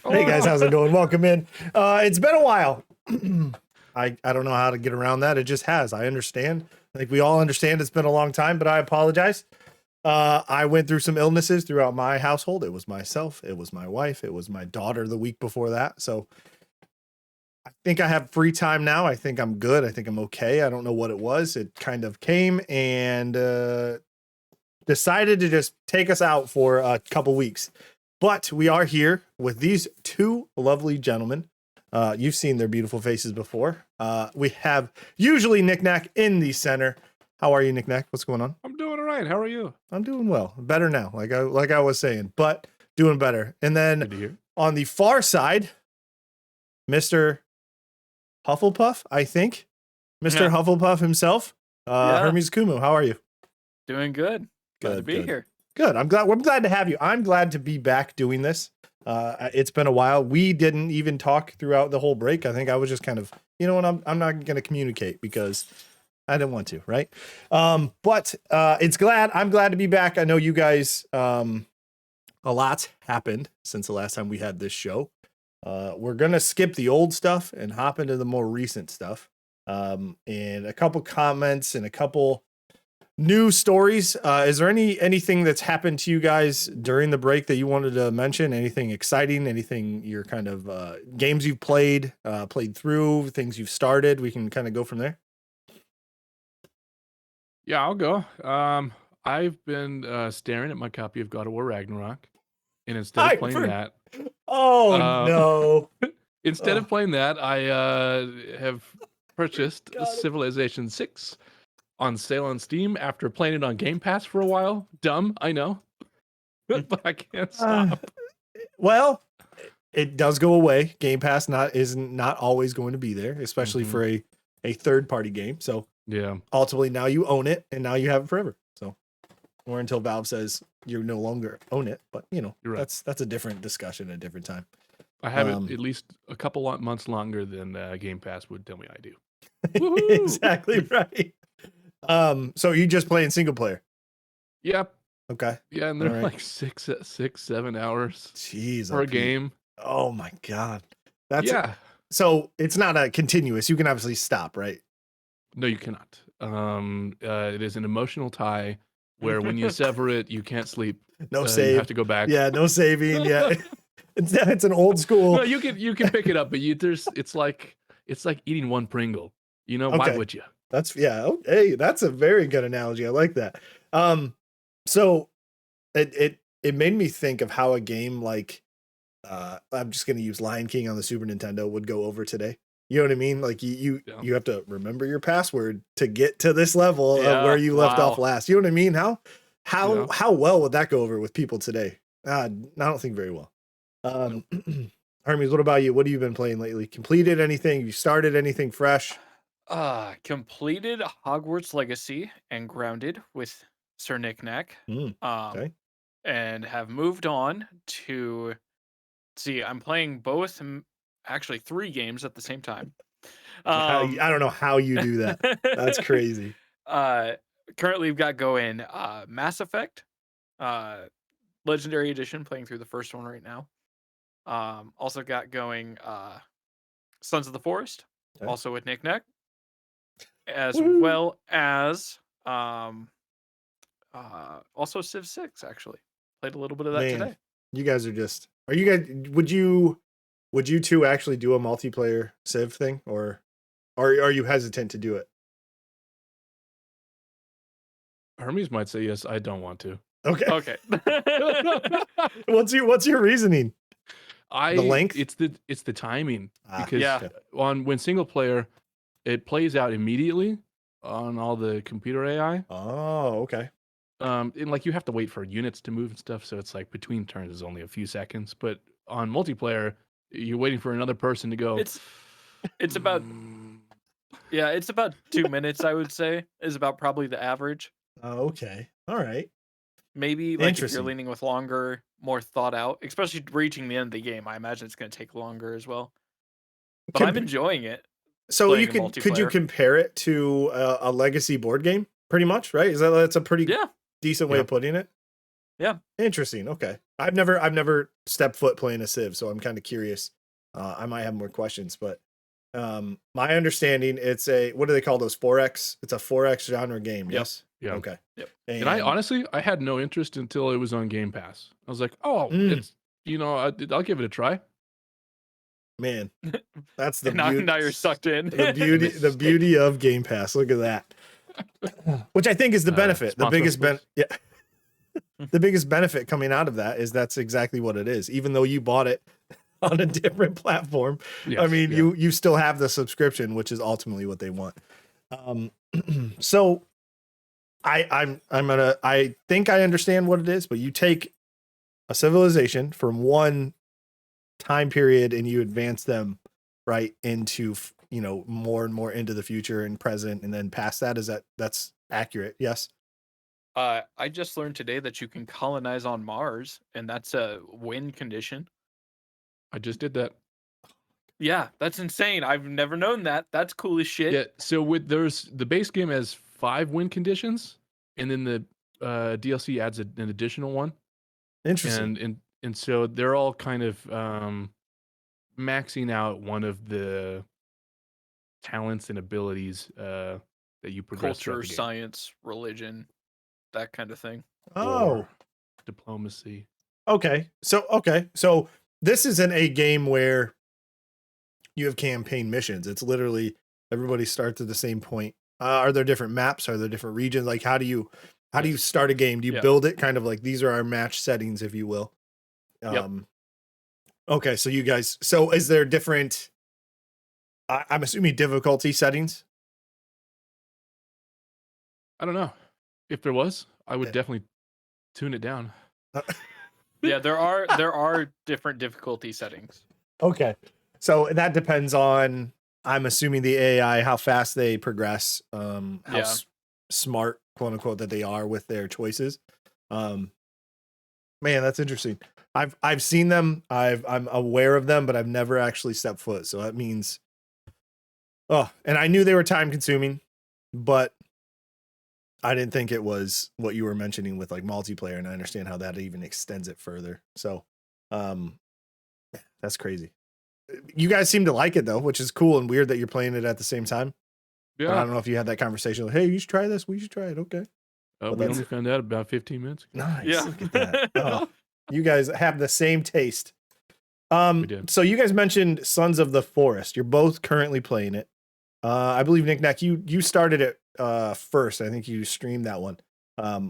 Hey guys, how's it going? Welcome in. It's been a while. I don't know how to get around that. It just has. I understand. I think we all understand it's been a long time, but I apologize. I went through some illnesses throughout my household. It was myself, it was my wife, it was my daughter the week before that. So I think I have free time now. I think I'm good. I think I'm okay. I don't know what it was. It kind of came and decided to just take us out for a couple weeks. But we are here with these two lovely gentlemen. You've seen their beautiful faces before. We have usually Knick Knack in the center. How are you, Knick Knack? What's going on? I'm doing all right. How are you? I'm doing well. Better now, like I was saying, but doing better. And then on the far side, Mr. Hufflepuff, I think. Mr. Hufflepuff himself. Hermes Kumu, how are you? Doing good. Glad to be here. Good. I'm glad to have you. I'm glad to be back doing this. It's been a while. We didn't even talk throughout the whole break. I think I was just kind of, you know what, I'm not going to communicate because I didn't want to, right? But I'm glad to be back. I know you guys, a lot's happened since the last time we had this show. We're going to skip the old stuff and hop into the more recent stuff. And a couple comments and a couple new stories. Is there anything that's happened to you guys during the break that you wanted to mention? Anything exciting? Anything you're kind of games you've played through, things you've started? We can kind of go from there. Yeah, I'll go. I've been staring at my copy of God of War Ragnarok, and instead of playing that, no! Instead of playing that, I have purchased Civilization 6 on sale on Steam after playing it on Game Pass for a while. Dumb, I know, but I can't stop. Well, it does go away. Game Pass is not always going to be there, especially for a third party game. So yeah, ultimately now you own it and now you have it forever. So, or until Valve says you no longer own it. But you know, that's a different discussion at a different time. I have it at least a couple months longer than Game Pass would tell me I do. Exactly right. So you just playing single player? Yep. Okay. Yeah, and they're like 6-7 hours. Jeez, for a game. Oh my god. That's so it's not a continuous. You can obviously stop, right? No, you cannot. It is an emotional tie where when you sever it, you can't sleep. No save. You have to go back. Yeah, no saving. Yeah. It's an old school. No, you can pick it up, but it's like eating one Pringle. You know, why would you? Hey, that's a very good analogy. I like that. So it made me think of how a game like I'm just going to use Lion King on the Super Nintendo would go over today. You know what I mean? Like you have to remember your password to get to this level of where you left off last. You know what I mean? How well would that go over with people today? I don't think very well. Hermes, what about you? What have you been playing lately? Completed anything? You started anything fresh? Completed Hogwarts Legacy and Grounded with Sir Knick Knack. And have moved on to I'm playing both, actually 3 games at the same time. I don't know how you do that. That's crazy. Currently we've got going Mass Effect, Legendary Edition, playing through the first one right now. Also got going Sons of the Forest, also with Knick Knack, as well as also Civ 6. Actually played a little bit of that today. You guys would you two actually do a multiplayer Civ thing, or are you hesitant to do it? Hermes might say yes. I don't want to. Okay. What's your reasoning? The length? It's the timing. Because when single player, it plays out immediately on all the computer AI. Oh, okay. And like you have to wait for units to move and stuff, so it's like between turns is only a few seconds. But on multiplayer, you're waiting for another person to go. It's about 2 minutes, I would say, is about probably the average. Oh, okay. All right. Maybe like if you're leaning with longer, more thought out, especially reaching the end of the game, I imagine it's going to take longer as well. But I'm enjoying it. So could you compare it to a legacy board game? Pretty much, right? That's a pretty decent way of putting it. Yeah. Interesting. Okay. I've never stepped foot playing a Civ, so I'm kind of curious. I might have more questions, but my understanding, it's a, what do they call those? 4X? It's a 4X genre game. Yep. Yes. Yeah. Okay. Yep. And I honestly, I had no interest until it was on Game Pass. I was like, oh, Mm. it's, I'll give it a try. Man, that's the And now, beauty. now you're sucked in. The beauty of Game Pass. Look at that. Which I think is the benefit. The biggest the biggest benefit coming out of that is that's exactly what it is. Even though you bought it on a different platform, Yes, I mean, you still have the subscription, which is ultimately what they want. So I think I understand what it is, but you take a civilization from one time period and you advance them right into, more and more into the future and present, and then past that. That's accurate? Yes. I just learned today that you can colonize on Mars, and that's a win condition. I just did that. Yeah, that's insane. I've never known that. That's cool as shit. Yeah. So there's the base game has 5 win conditions, and then the DLC adds an additional one. Interesting. And so they're all kind of maxing out one of the talents and abilities that you progress throughout Culture, the game. science, religion, that kind of thing. Oh, War, diplomacy. okay. So this isn't a game where you have campaign missions. It's literally everybody starts at the same point. Are there different maps? Are there different regions? Like, how do you start a game? Do you build it kind of like these are our match settings, if you will? Yep. Okay, so is there different? I'm assuming difficulty settings. I don't know. If there was, I would definitely tune it down. Yeah, there are different difficulty settings. Okay. So that depends on, I'm assuming, the AI, how fast they progress, how smart, quote unquote, that they are with their choices. Man, that's interesting. I've seen them. I'm aware of them, but I've never actually stepped foot. So that means, and I knew they were time consuming, but I didn't think it was what you were mentioning with like multiplayer, and I understand how that even extends it further. So, that's crazy. You guys seem to like it though, which is cool and weird that you're playing it at the same time. Yeah. But I don't know if you had that conversation like, hey, you should try this. We should try it. Okay. We only found out about 15 minutes ago. Nice. Yeah. Look at that. Oh, you guys have the same taste. We did. So you guys mentioned Sons of the Forest. You're both currently playing it. I believe Nick, you started it first. I think you streamed that one.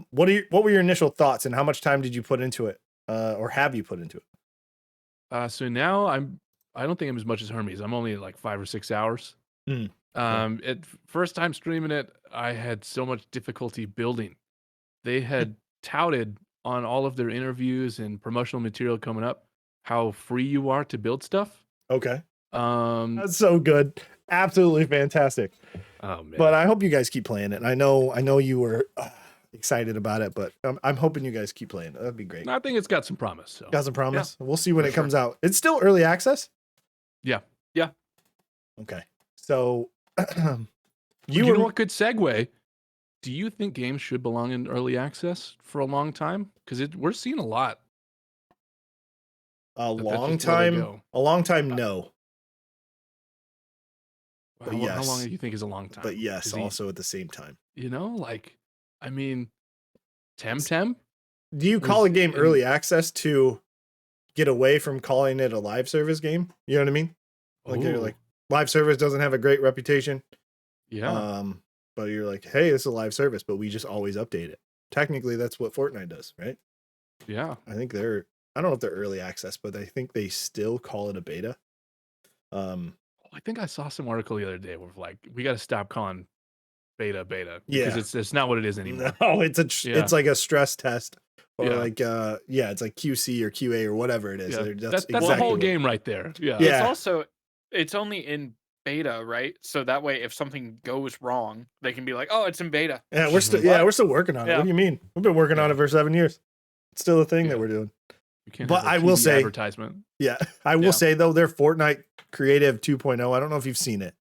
What were your initial thoughts, and how much time did you put into it? Or have you put into it? So now I don't think I'm as much as Hermes. I'm only like 5 or 6 hours. At first time streaming it, I had so much difficulty building. They had touted on all of their interviews and promotional material coming up how free you are to build stuff. Okay. That's so good. Absolutely fantastic. Oh man. But I hope you guys keep playing it. I know you were excited about it, but I'm hoping you guys keep playing it. That'd be great. I think it's got some promise. So. Got some promise. Yeah. We'll see when it comes out. It's still early access. Yeah. Yeah. Okay. So you know what? Good segue. Do you think games should belong in early access for a long time? Because we're seeing a lot. A long time, no. But yes. How long do you think is a long time? But yes, also at the same time. I mean, Temtem? Do you call a game early access to get away from calling it a live service game? You know what I mean? Like you're like, live service doesn't have a great reputation. Yeah. But you're like, hey, this is a live service, but we just always update it. Technically, that's what Fortnite does, right? Yeah. I think I don't know if they're early access, but I think they still call it a beta. I think I saw some article the other day where like we got to stop calling beta because it's not what it is anymore. No, it's like a stress test, or like it's like QC or QA or whatever it is. Yeah. That's exactly the whole game right there. Yeah. It's only in beta, right? So that way, if something goes wrong, they can be like, "Oh, it's in beta." Yeah, we're still working on it. What do you mean? We've been working on it for 7 years. It's still a thing that we're doing. But I will say, advertisement. Yeah, I will say though, their Fortnite Creative 2.0. I don't know if you've seen it.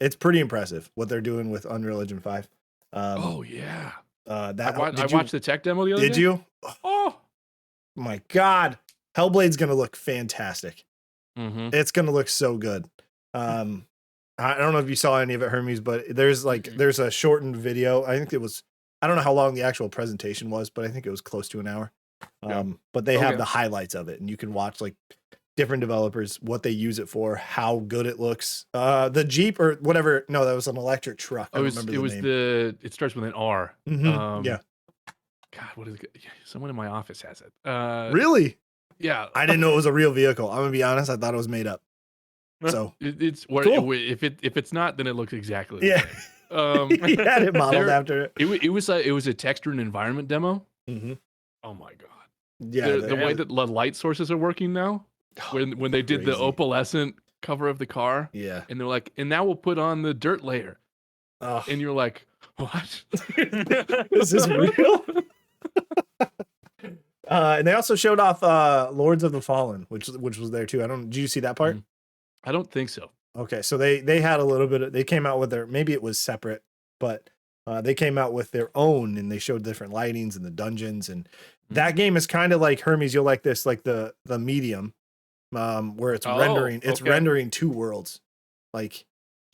It's pretty impressive what they're doing with Unreal Engine 5. Oh yeah. That I watched the tech demo the other day. Did you? Oh my God. Hellblade's going to look fantastic. Mm-hmm. It's going to look so good. I don't know if you saw any of it, Hermes, but there's a shortened video. I think I don't know how long the actual presentation was, but I think it was close to an hour. But they have the highlights of it, and you can watch like different developers, what they use it for, how good it looks. The Jeep or whatever. No, that was an electric truck. I don't remember the name. It starts with an R. Mm-hmm. Yeah. God, what is it? Someone in my office has it. Really? Yeah. I didn't know it was a real vehicle. I'm gonna be honest. I thought it was made up. So it's cool. If it's not, then it looks exactly the same. He had it modeled after it. It was a texture and environment demo. Mm-hmm. Oh my God. Yeah, the way that the light sources are working now, when they did the opalescent cover of the car, and they're like, and now we'll put on the dirt layer, and you're like, what? Is this real? And they also showed off Lords of the Fallen, which was there too. Did you see that part? I don't think so. Okay, so they had a little bit. They came out with maybe it was separate, but they came out with their own, and they showed different lightings in the dungeons, and that game is kind of like Hermes. You'll like this, like the medium, where it's rendering. It's rendering two worlds. Like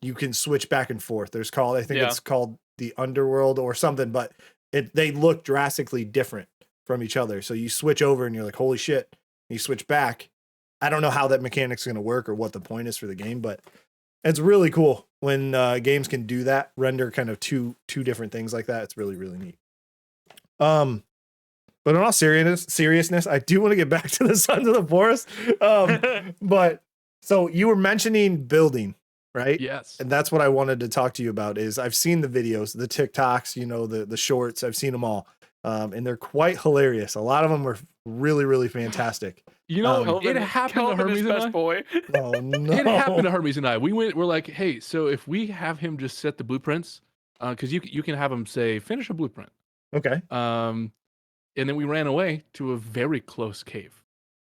you can switch back and forth. I think it's called the Underworld or something, but they look drastically different from each other. So you switch over, and you're like, holy shit! And you switch back. I don't know how that mechanic's going to work or what the point is for the game, but it's really cool when games can do that, render kind of two different things like that. It's really, really neat. But in all seriousness, I do want to get back to the Sons of the Forest. But so you were mentioning building, right? Yes. And that's what I wanted to talk to you about. Is I've seen the videos, the TikToks, the shorts. I've seen them all. And they're quite hilarious. A lot of them were really, really fantastic. It happened to Hermes and I. Boy. Oh no! It happened to Hermes and I. We're like, hey, so if we have him just set the blueprints, because you can have him say finish a blueprint. Okay. And then we ran away to a very close cave.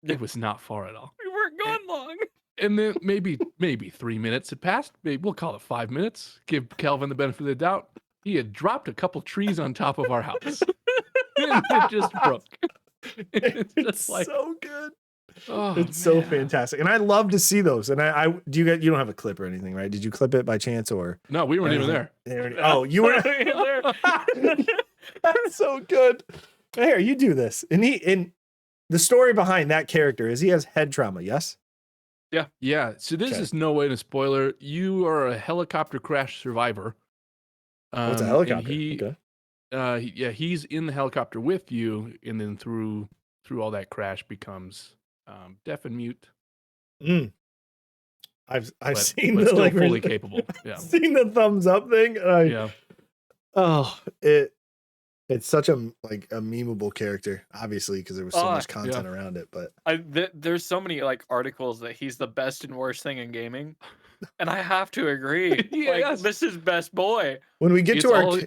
It was not far at all. We weren't gone long. And then maybe 3 minutes had passed. Maybe we'll call it 5 minutes. Give Calvin the benefit of the doubt. He had dropped a couple trees on top of our house. And it just broke. It's just like so good. Oh, it's so fantastic, and I love to see those. And you don't have a clip or anything, right? Did you clip it by chance or? No, we weren't even there. Oh, you were there. That's so good. Here, you do this, and the story behind that character is he has head trauma. Yes. Yeah. So this is no way to spoiler. You are a helicopter crash survivor. What's a helicopter? He's in the helicopter with you, and then through all that crash becomes deaf and mute. I've seen the still fully capable. Yeah, I've seen the thumbs up thing. Oh, it's such a memeable character, obviously, because there was so much content around it. But there's so many articles that he's the best and worst thing in gaming. And I have to agree. This is best boy. When we get to our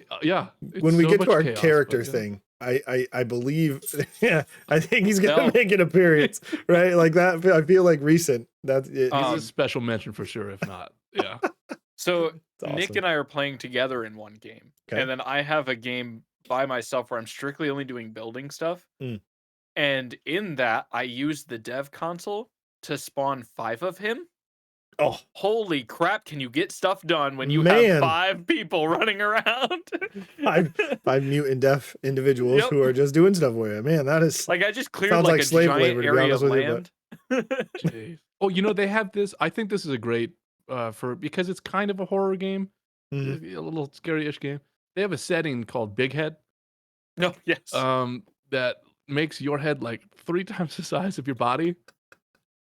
chaos, character thing, I believe, I think he's gonna make an appearance, right? Like that. I feel like recent. He's a special mention for sure. If not, yeah. So awesome. Nick and I are playing together in one game, and then I have a game by myself where I'm strictly only doing building stuff. And in that, I use the dev console to spawn 5 of him. Oh, holy crap! Can you get stuff done when you have 5 people running around? five mutant deaf individuals who are just doing stuff for you. Man, that is I just cleared like a giant area of land. They have this. I think this is a great because it's kind of a horror game, a little scary-ish game. They have a setting called Big Head. No, yes. That makes your head like 3 times the size of your body.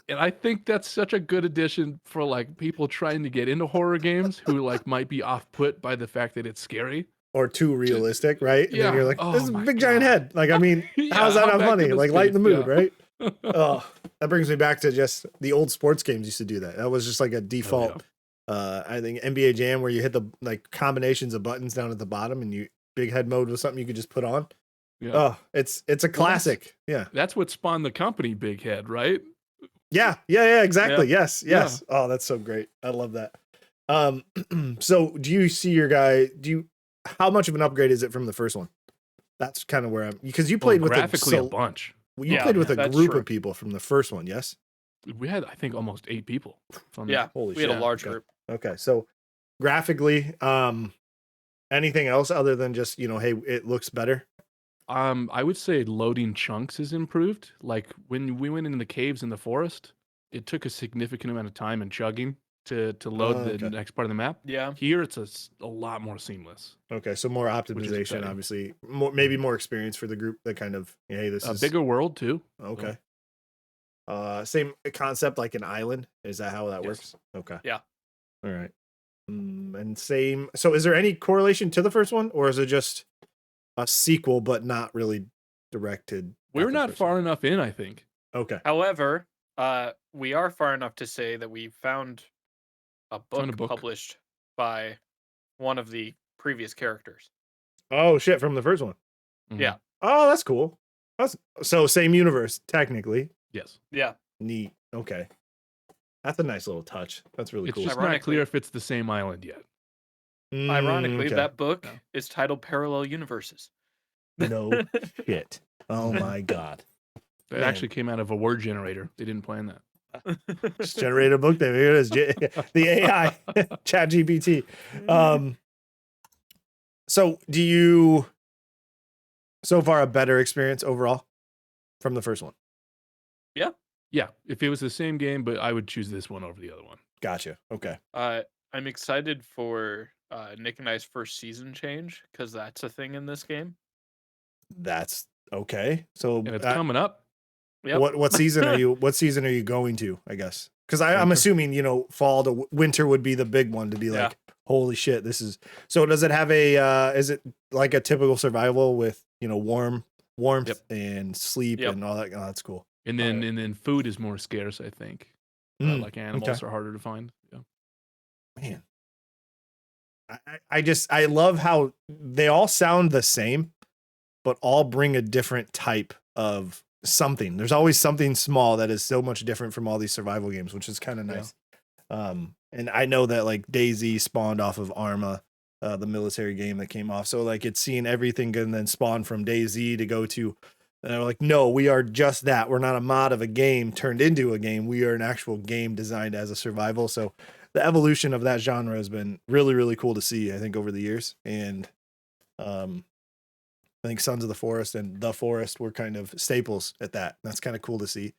And I think that's such a good addition for people trying to get into horror games who might be off-put by the fact that it's scary or too realistic, right? And then you're like, this is a big giant head. How's that not funny? Lighten the mood, right? Oh, that brings me back to just the old sports games used to do that. That was just like a default. I think NBA Jam where you hit the combinations of buttons down at the bottom and big head mode was something you could just put on. Yeah. Oh, it's a classic. That's what spawned the company Big Head, right? Yeah, exactly. Yeah. Yes. Oh, that's so great. I love that. So do you see your guy? How much of an upgrade is it from the first one? That's kind of where I'm, because you played with graphically a bunch. You played with a group of people from the first one, yes? We had, I think, almost 8 people. Holy we shit. had a large Okay. group. Okay, so graphically, anything else other than just, hey, it looks better? I would say loading chunks is improved. Like when we went into the caves in the forest, it took a significant amount of time and chugging to load the next part of the map. Yeah. Here it's a lot more seamless. Okay, so more optimization, obviously, maybe more experience for the group that kind of, hey, this is a bigger world too. Okay. Same concept like an island. Is that how that works? Okay. Yeah. All right. And same. So is there any correlation to the first one, or is it just a sequel but not really directed? We're not far enough in, I think. Okay. However, we are far enough to say that we found a book published by one of the previous characters. Oh shit, from the first one. Mm-hmm. Yeah. Oh, that's cool. That's so same universe technically. Yes. Yeah. Neat. Okay. That's a nice little touch. That's really cool. It's just not clear if it's the same island yet. Ironically, that book is titled Parallel Universes. No shit. Oh my god. It actually came out of a word generator. They didn't plan that. Just generate a book there. Here it is. The AI, ChatGPT. So do you so far a better experience overall from the first one? Yeah. Yeah. If it was the same game, but I would choose this one over the other one. Gotcha. Okay. I'm excited for Nick and I's first season change because that's a thing in this game. That's okay. So and it's coming up. Yep. What season are you? What season are you going to? I guess because I'm assuming fall to winter would be the big one to be like, holy shit, this is. So does it have a? Is it like a typical survival with warmth and sleep and all that? Oh, that's cool. And then food is more scarce, I think. Like animals are harder to find. Yeah. Man, I love how they all sound the same, but all bring a different type of something. There's always something small that is so much different from all these survival games, which is kind of nice. And I know that like DayZ spawned off of Arma, the military game that came off. So like it's seeing everything and then spawn from DayZ to go to. And they're like, no, we are just that. We're not a mod of a game turned into a game. We are an actual game designed as a survival. So the evolution of that genre has been really, really cool to see, I think, over the years. And I think Sons of the Forest and The Forest were kind of staples at that. That's kind of cool to see.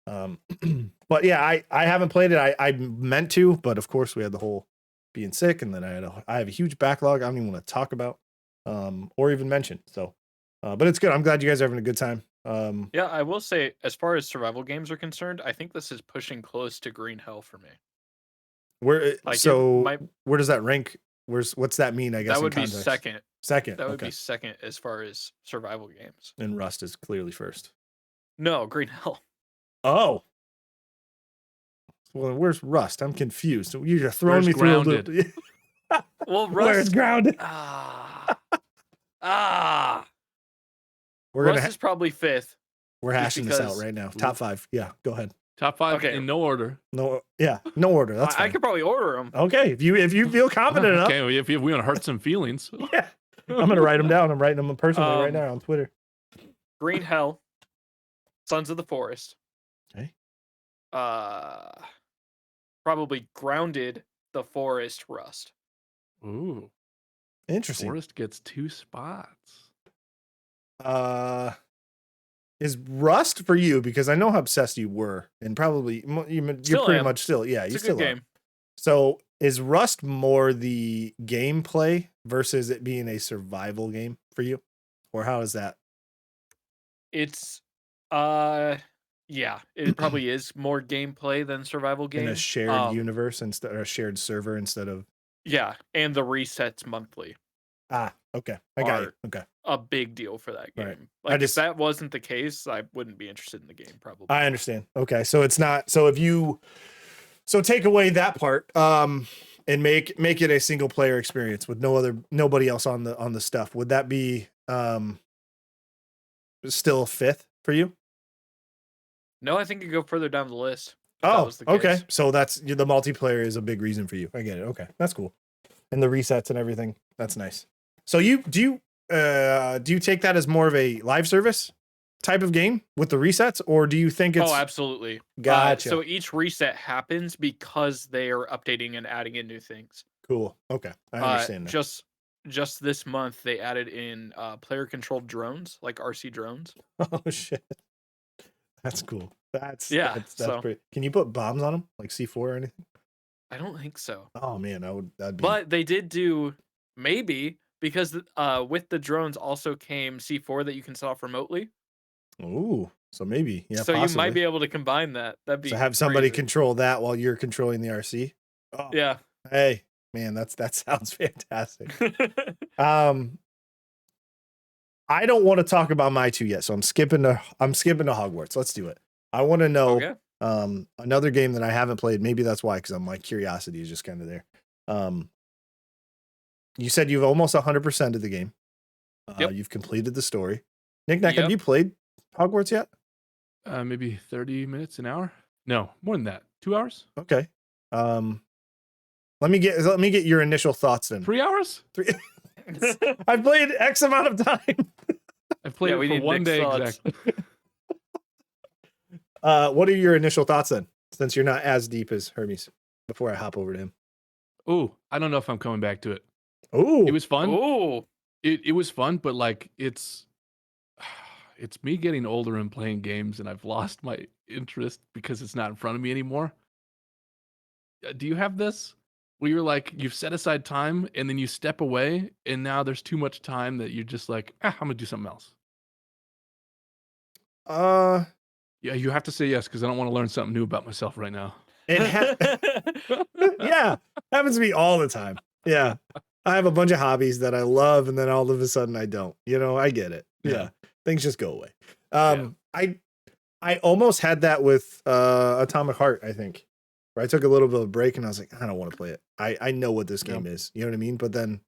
But yeah, I haven't played it. I meant to, but of course we had the whole being sick, and then I have a huge backlog I don't even want to talk about or even mention. So but it's good. I'm glad you guys are having a good time. Yeah, I will say, as far as survival games are concerned, I think this is pushing close to Green Hell for me. Where where does that rank? What's that mean? I guess that would be second. Second. That would be second as far as survival games. And Rust is clearly first. No, Green Hell. Oh. Well, where's Rust? I'm confused. You're just throwing me Grounded? Through a loop. Well, Rust. Where's Grounded? Rust is probably fifth. We're hashing this out right now. Top 5. Yeah, go ahead. Top 5 in no order. No order. That's fine. I could probably order them. Okay, if you feel confident enough. Okay, if we want to hurt some feelings. Yeah. I'm gonna write them down. I'm writing them personally right now on Twitter. Green Hell, Sons of the Forest. Okay. Probably Grounded, The Forest, Rust. Ooh. Interesting. Forest gets 2 spots. Is Rust for you, because I know how obsessed you were, and probably you're pretty much still. Yeah, it's you a still good are. game. So is Rust more the gameplay versus it being a survival game for you, or how is that? It's yeah, it probably is more gameplay than survival game. In a shared universe instead, or a shared server instead of. Yeah, and the resets monthly. Okay, I got you. Okay, a big deal for that game. Right. Like if that wasn't the case, I wouldn't be interested in the game. Probably. I understand. Okay, so it's not. So if you, take away that part, and make it a single player experience with nobody else on the stuff. Would that be still fifth for you? No, I think you go further down the list. Oh, okay. So that's the multiplayer is a big reason for you. I get it. Okay, that's cool. And the resets and everything. That's nice. So do you take that as more of a live service type of game with the resets, or do you think it's? Oh, absolutely. Gotcha. So each reset happens because they are updating and adding in new things. Cool. Okay, I understand that. Just this month they added in player controlled drones, like RC drones. Oh shit, that's cool. That's so pretty. Can you put bombs on them like C4 or anything? I don't think so. Oh man, that'd be. But they did do maybe because with the drones also came C4 that you can set off remotely. Ooh, so maybe So possibly. you might be able to combine that. That'd be so have somebody crazy. control that while you're controlling the RC. Oh, Yeah. Hey, man, that sounds fantastic. I don't want to talk about my two yet, so I'm skipping to Hogwarts. Let's do it. I want to know another game that I haven't played. Maybe that's why, because my curiosity is just kind of there. You said you've almost 100% of the game. Yep. You've completed the story. Nick, have you played Hogwarts yet? Maybe 30 minutes, an hour. No, more than that. 2 hours. Okay. Let me get your initial thoughts then. 3 hours. 3. I've played X amount of time. I've played it for 1 day exactly. What are your initial thoughts then, since you're not as deep as Hermes? Before I hop over to him. Oh, I don't know if I'm coming back to it. Oh, it was fun. Oh, it was fun, but like it's me getting older and playing games, and I've lost my interest because it's not in front of me anymore. Do you have this? Where you're like, you've set aside time and then you step away and now there's too much time that you're just like, I'm gonna do something else. Yeah, you have to say yes because I don't want to learn something new about myself right now. Yeah, happens to me all the time. Yeah, I have a bunch of hobbies that I love, and then all of a sudden I don't. I get it. Yeah. Things just go away. I almost had that with Atomic Heart, I think. Where I took a little bit of a break and I was like, I don't want to play it. I know what this game is. You know what I mean? But then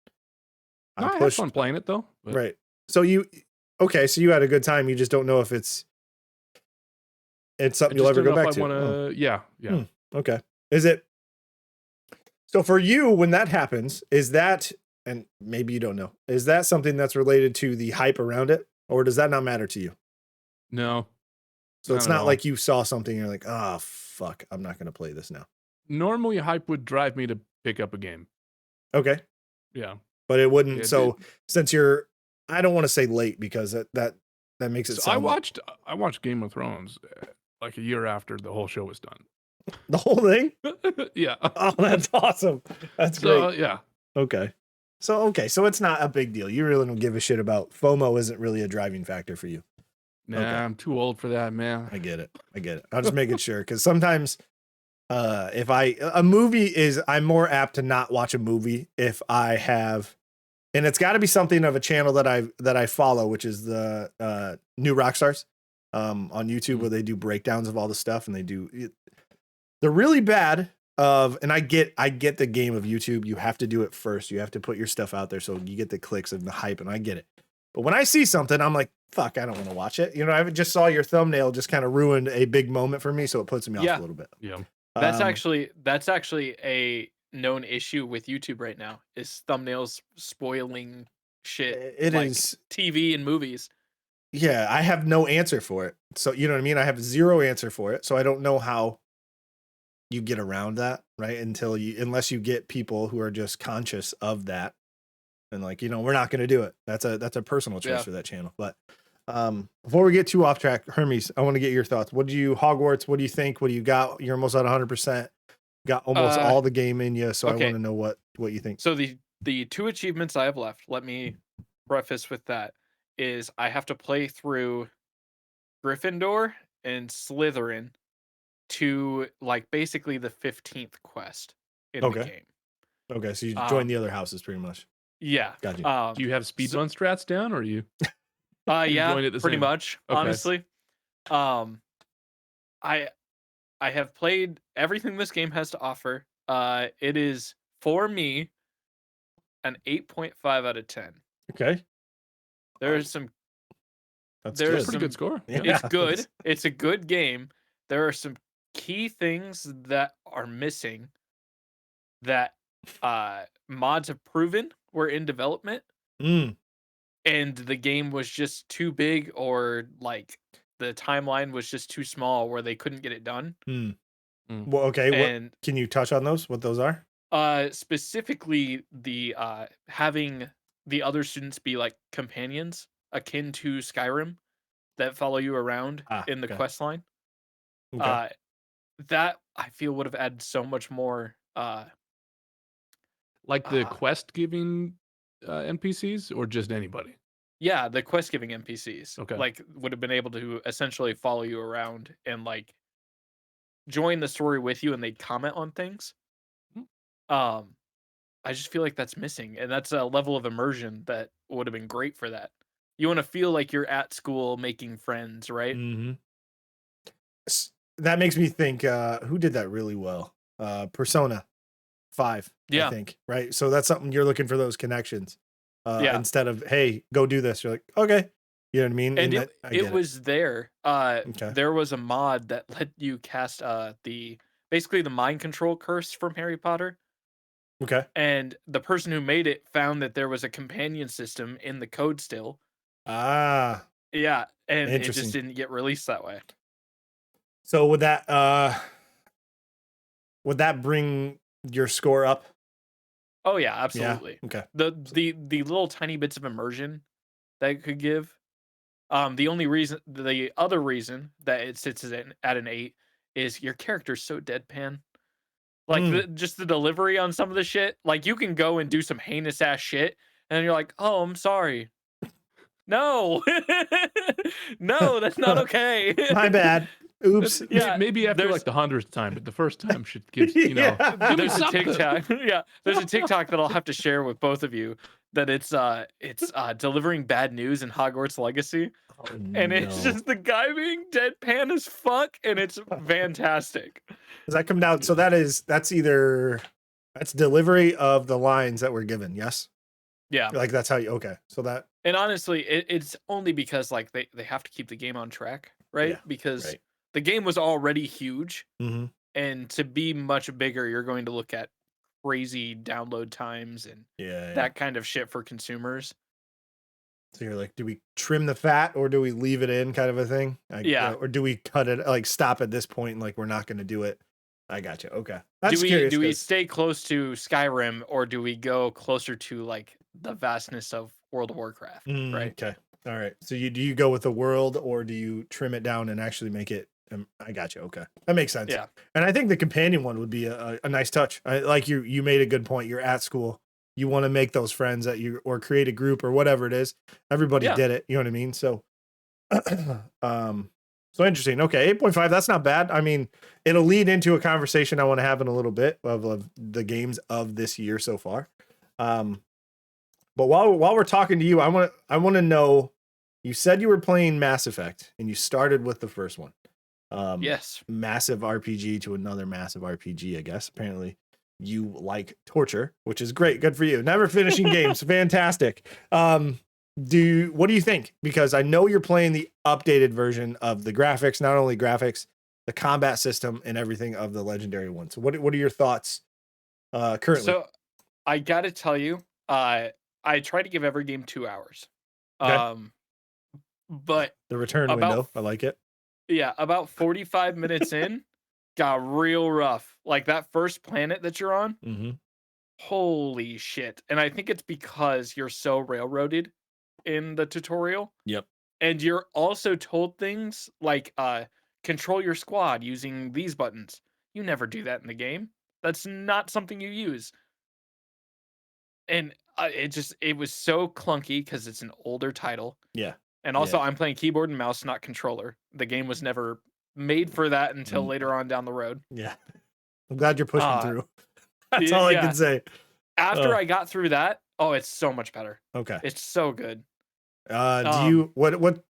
I had fun playing it though. But... Right. So you had a good time. You just don't know if it's something you'll ever go back to. Yeah. Okay. Is it? So for you, when that happens, is that, and maybe you don't know, is that something that's related to the hype around it, or does that not matter to you? No. So it's not like you saw something and you're like, oh, fuck, I'm not going to play this now. Normally, hype would drive me to pick up a game. Okay. Yeah. But it wouldn't. Since you're, I don't want to say late because that makes it sound. I watched Game of Thrones like a year after the whole show was done. The whole thing? Yeah. Oh, that's awesome. That's great. Yeah. Okay. So it's not a big deal. You really don't give a shit about FOMO. Isn't really a driving factor for you. Nah, okay. I'm too old for that, man. I get it. I'm just making sure, because sometimes if I'm more apt to not watch a movie if I have, and it's got to be something of a channel that I follow, which is the New Rockstars on YouTube, where they do breakdowns of all the stuff, and they're really bad. And I get the game of YouTube. You have to do it first. You have to put your stuff out there so you get the clicks and the hype, and I get it. But when I see something, I'm like, fuck, I don't want to watch it. I just saw your thumbnail just kind of ruined a big moment for me, so it puts me off a little bit. Yeah. That's actually a known issue with YouTube right now, is thumbnails spoiling shit. It is TV and movies. Yeah, I have no answer for it. So, you know what I mean? I have zero answer for it. So I don't know how you get around that, right? Unless you get people who are just conscious of that. And like, we're not going to do it. That's a personal choice for that channel. But before we get too off track, Hermes, I want to get your thoughts. Hogwarts, what do you think? What do you got? You're almost at 100%. Got almost all the game in you. So I want to know what you think. So the two achievements I have left, let me preface with that, is I have to play through Gryffindor and Slytherin to like basically the 15th quest in the game. Okay, so you join the other houses pretty much. Yeah. Gotcha. Do you have speed run strats down, or are you? Yeah, pretty much. Okay. Honestly, I have played everything this game has to offer. It is for me an 8.5 out of 10. Okay. That's a pretty good score. Yeah. It's good. It's a good game. There are some key things that are missing that mods have proven were in development. and the game was just too big, or like the timeline was just too small where they couldn't get it done. Well, okay. What And can you touch on those? What those are? specifically the having the other students be like companions akin to Skyrim that follow you around in the Okay. quest line. Okay. Uh, that I feel would have added so much more. Like the quest giving NPCs or just anybody? Yeah, the quest giving NPCs Okay. like would have been able to essentially follow you around and like join the story with you, and they'd comment on things. Um, I just feel like that's missing, and that's a level of immersion that would have been great for that. You want to feel like you're at school making friends, right? Mm-hmm. That makes me think, who did that really well? Persona 5, I Yeah, think, right? So that's something you're looking for, those connections. yeah. Instead of, hey, go do this. You're like, okay. You know what I mean? And that, I it get was there. Okay. There was a mod that let you cast the basically the mind control curse from Harry Potter. Okay. And the person who made it found that there was a companion system in the code still. Ah, Yeah, and it just interesting. didn't get released that way. So would that bring your score up? Oh yeah, Yeah. absolutely. Okay. The little tiny bits of immersion that it could give. The other reason that it sits at an 8 is your character's so deadpan. Like just the delivery on some of the shit. Like you can go and do some heinous ass shit, and then you're like, "Oh, I'm sorry." No, no, that's not okay. My bad. Oops. Yeah, Maybe after there's like the 100th time, but the first time should give, you know, Yeah. give me there's a something. TikTok. Yeah, there's a TikTok that I'll have to share with both of you. That it's delivering bad news in Hogwarts Legacy, Oh, and it's no. just the guy being deadpan as fuck, and it's fantastic. Does that come down? So that's delivery of the lines that were given. Yes. Yeah, Like that's how you, okay. So that, and honestly, it's only because like they have to keep the game on track, right? yeah. Because Right. the game was already huge, Mm-hmm. and to be much bigger, you're going to look at crazy download times and Yeah. that kind of shit for consumers. So you're like, do we trim the fat or do we leave it in, kind of a thing? Yeah. Or do we cut it, like stop at this point and like we're not going to do it? I got you. Okay. That's Do we stay close to Skyrim, or do we go closer to like the vastness of World of Warcraft? Right. Okay. All right. So do you go with the world or do you trim it down and actually make it? I got you. Okay. That makes sense. Yeah. And I think the companion one would be a nice touch. Like you made a good point. You're at school. You want to make those friends or create a group or whatever it is. Everybody Yeah. did it. You know what I mean? So, so interesting. Okay. 8.5. That's not bad. I mean, it'll lead into a conversation I want to have in a little bit of the games of this year so far. But while we're talking to you, I want to know, you said you were playing Mass Effect and you started with the first one. Yes. Massive RPG to another massive RPG, I guess. Apparently you like torture, which is great. Good for you. Never finishing games. Fantastic. What do you think? Because I know you're playing the updated version of the graphics, not only graphics, the combat system and everything of the legendary one. So what are your thoughts currently? So I gotta tell you, I try to give every game 2 hours. Okay. But The return window. I like it. Yeah, about 45 minutes in, got real rough. Like that first planet that you're on, holy shit. And I think it's because you're so railroaded in the tutorial. Yep. And you're also told things like control your squad using these buttons. You never do that in the game. That's not something you use. And it was so clunky because it's an older title. Yeah. And also, I'm playing keyboard and mouse, not controller. The game was never made for that until later on down the road. Yeah. I'm glad you're pushing through. That's all I can say. After I got through that, oh, it's so much better. Okay. It's so good. Do you what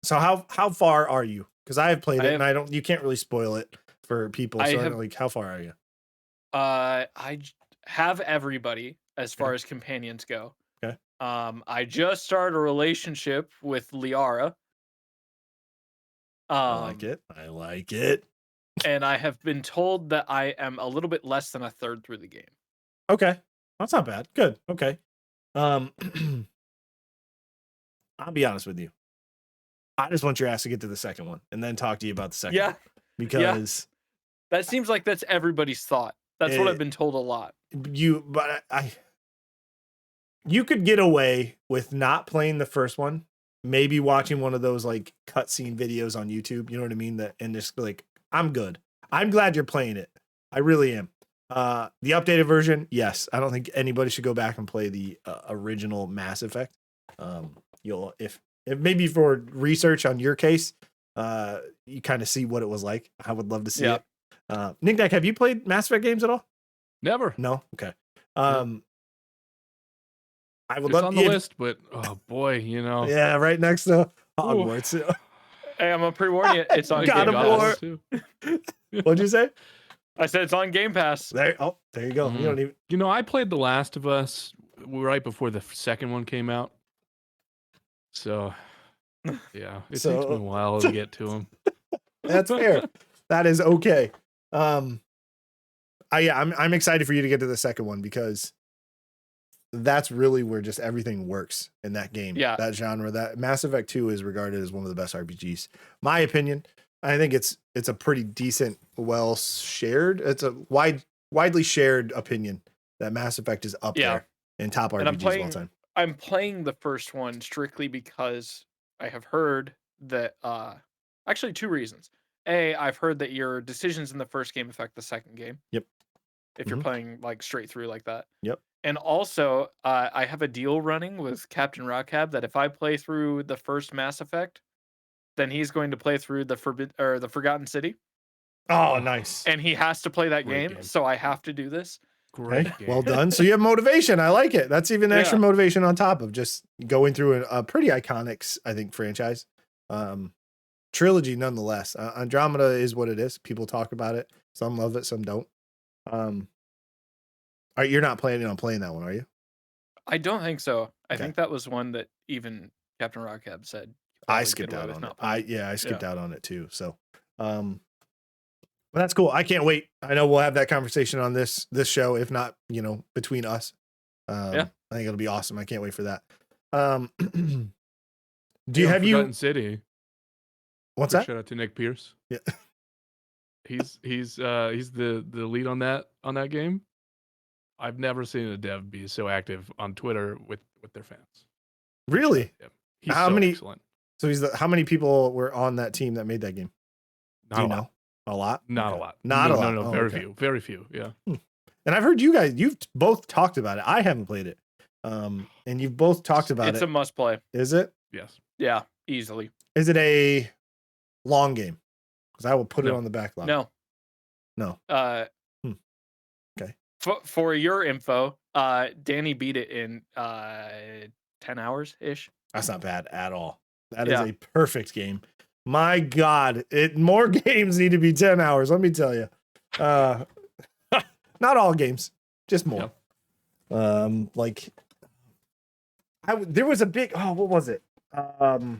so how far are you? Because I have played it and you can't really spoil it for people. So like, how far are you? I have everybody as far as companions go. Okay. I just started a relationship with Liara. I like it. And I have been told that I am a little bit less than a third through the game. Okay. That's not bad. Good. Okay. I'll be honest with you. I just want your ass to get to the second one and then talk to you about the second one. Because that seems like that's everybody's thought. That's what I've been told a lot. You could get away with not playing the first one, maybe watching one of those like cutscene videos on YouTube. You know what I mean? And just like, I'm good. I'm glad you're playing it. I really am. The updated version, yes. I don't think anybody should go back and play the original Mass Effect. You'll if maybe for research on your case, you kind of see what it was like. I would love to see it. Nick, have you played Mass Effect games at all? Never. No. Okay. I would it's love on the list, but oh boy, yeah, right next to Hogwarts. Hey, I'm gonna pre-warn you. It's on God Game of War. Pass. What'd you say? I said it's on Game Pass. There you go. You don't even. I played The Last of Us right before the second one came out. So, yeah, it takes me a while to get to them. That's fair. That is okay. I'm excited for you to get to the second one because that's really where just everything works in that game. Yeah. That genre. That Mass Effect 2 is regarded as one of the best RPGs. My opinion. I think it's a pretty decent, well shared. It's a widely shared opinion that Mass Effect is up there in top RPGs of all time. I'm playing the first one strictly because I have heard that actually two reasons. A, I've heard that your decisions in the first game affect the second game. Yep. If you're playing like straight through like that. Yep. And also, I have a deal running with Captain Rockcab that if I play through the first Mass Effect, then he's going to play through the Forgotten City. Oh, nice. And he has to play that game, so I have to do this. Great. Okay. Well done. So you have motivation. I like it. That's even extra motivation on top of just going through a pretty iconic, I think, franchise. Trilogy, nonetheless. Andromeda is what it is. People talk about it. Some love it, some don't. You're not planning on playing that one, are you? I don't think so. I think that was one that even Captain Rockcab said. I skipped out on it. I skipped out on it too. So, but that's cool. I can't wait. I know we'll have that conversation on this show, if not, between us. I think it'll be awesome. I can't wait for that. Have you City? What's that? Shout out to Nick Pierce. Yeah. he's the lead on that game. I've never seen a dev be so active on Twitter with their fans. Really? Yeah. He's excellent. So how many people were on that team that made that game? Do you know? A lot? Not a lot. Not a lot. No, very few. Yeah. And I've heard you've both talked about it. I haven't played it. And you've both talked about it. It's a must play. Is it? Yes. Yeah, easily. Is it a long game? Because I will put it on the backlog. No. Okay. For your info, Danny beat it in 10 hours ish. That's not bad at all. That is a perfect game. My God, more games need to be 10 hours. Let me tell you. Not all games, just more. Yep. There was a big. Oh, what was it? There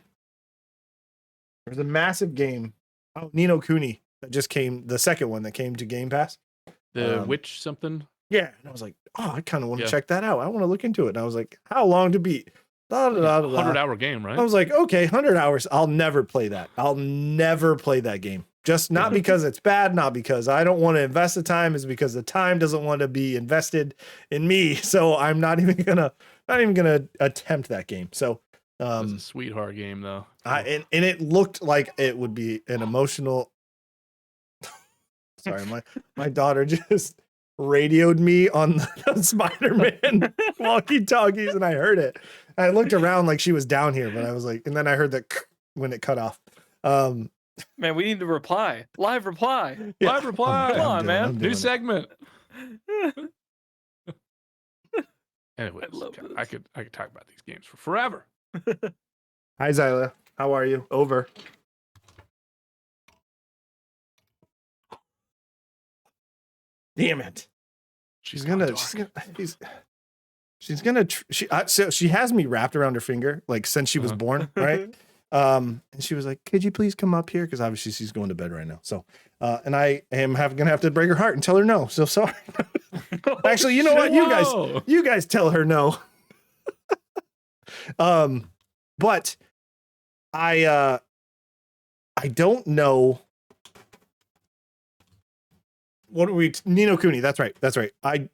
was a massive game. Oh, Ni no Kuni that just came. The second one that came to Game Pass. The Witch something. Yeah, and I was like, oh, I kind of want to check that out. I want to look into it. And I was like, how long to beat? 100-hour game, right? I was like, okay, 100 hours. I'll never play that. I'll never play that game. Just not because it's bad, not because I don't want to invest the time, is because the time doesn't want to be invested in me. So I'm not even gonna attempt that game. So it's a sweetheart game though. And it looked like it would be an emotional. Sorry, my daughter just radioed me on the Spider-Man walkie-talkies, and I heard it. I looked around like she was down here, but I was like, and then I heard that when it cut off. Man, we need to reply. Live reply. Yeah. Live reply. Come on, man. New segment. Anyways, I could talk about these games for forever. Hi, Zyla. How are you? Over. Damn it. She has me wrapped around her finger, like since she was born, right? And she was like, could you please come up here? Because obviously she's going to bed right now. So, and I am gonna have to break her heart and tell her no. So sorry. Actually, you know what? You guys tell her no. But I don't know. What are we? Nino Kuni. That's right. I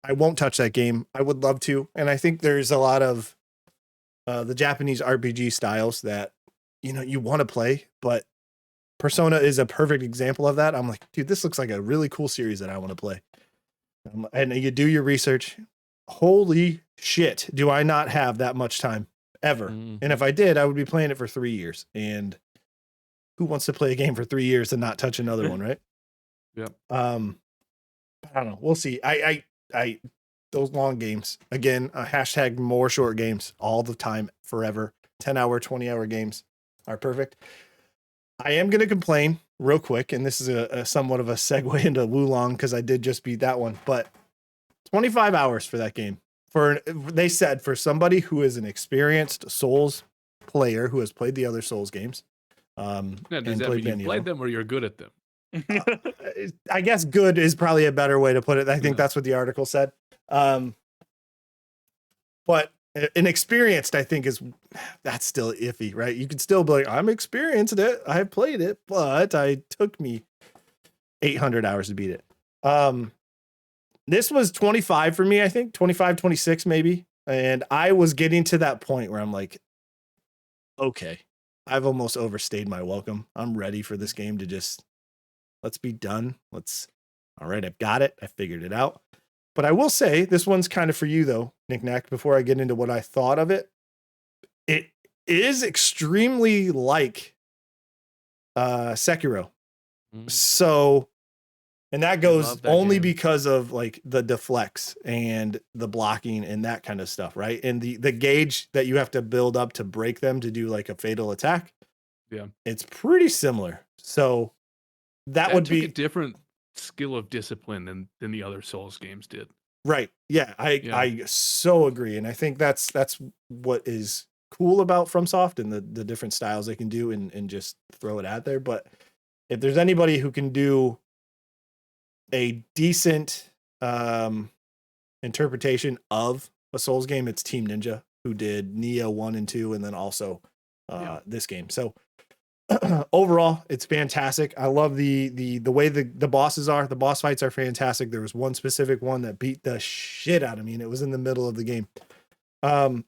won't touch that game. I would love to, and I think there's a lot of the Japanese RPG styles that you want to play, but Persona is a perfect example of that. I'm like, dude, this looks like a really cool series that I want to play. And you do your research. Holy shit, do I not have that much time ever? And if I did, I would be playing it for 3 years. And who wants to play a game for 3 years and not touch another one, right? Yep. I don't know. We'll see. I those long games again. Hashtag more short games all the time, forever. 10-hour, 20-hour games are perfect. I am going to complain real quick, and this is a somewhat of a segue into Wulong because I did just beat that one, but 25 hours for that game. They said for somebody who is an experienced Souls player who has played the other Souls games. Now, does that mean you played them or you're good at them? I guess good is probably a better way to put it. I think that's what the article said. But inexperienced, I think that's still iffy, right? You could still be like, I'm experienced in it. I've played it, but it took me 800 hours to beat it. This was 25 for me, I think 25, 26 maybe. And I was getting to that point where I'm like, okay, I've almost overstayed my welcome. I'm ready for this game to just, let's be done. All right, I've got it. I figured it out. But I will say this one's kind of for you though, Nick Nack, before I get into what I thought of it. It is extremely like Sekiro. So, and that goes only because of like the deflects and the blocking and that kind of stuff, right? And the gauge that you have to build up to break them to do like a fatal attack. Yeah. It's pretty similar. So that would be a different skill of discipline than the other Souls games did. Right. Yeah, I so agree. And I think that's what is cool about FromSoft and the different styles they can do and just throw it out there. But if there's anybody who can do a decent interpretation of a Souls game, it's Team Ninja, who did Neo 1 and 2 and then also this game. So overall, it's fantastic. I love the way the bosses are. The boss fights are fantastic. There was one specific one that beat the shit out of me, and it was in the middle of the game. I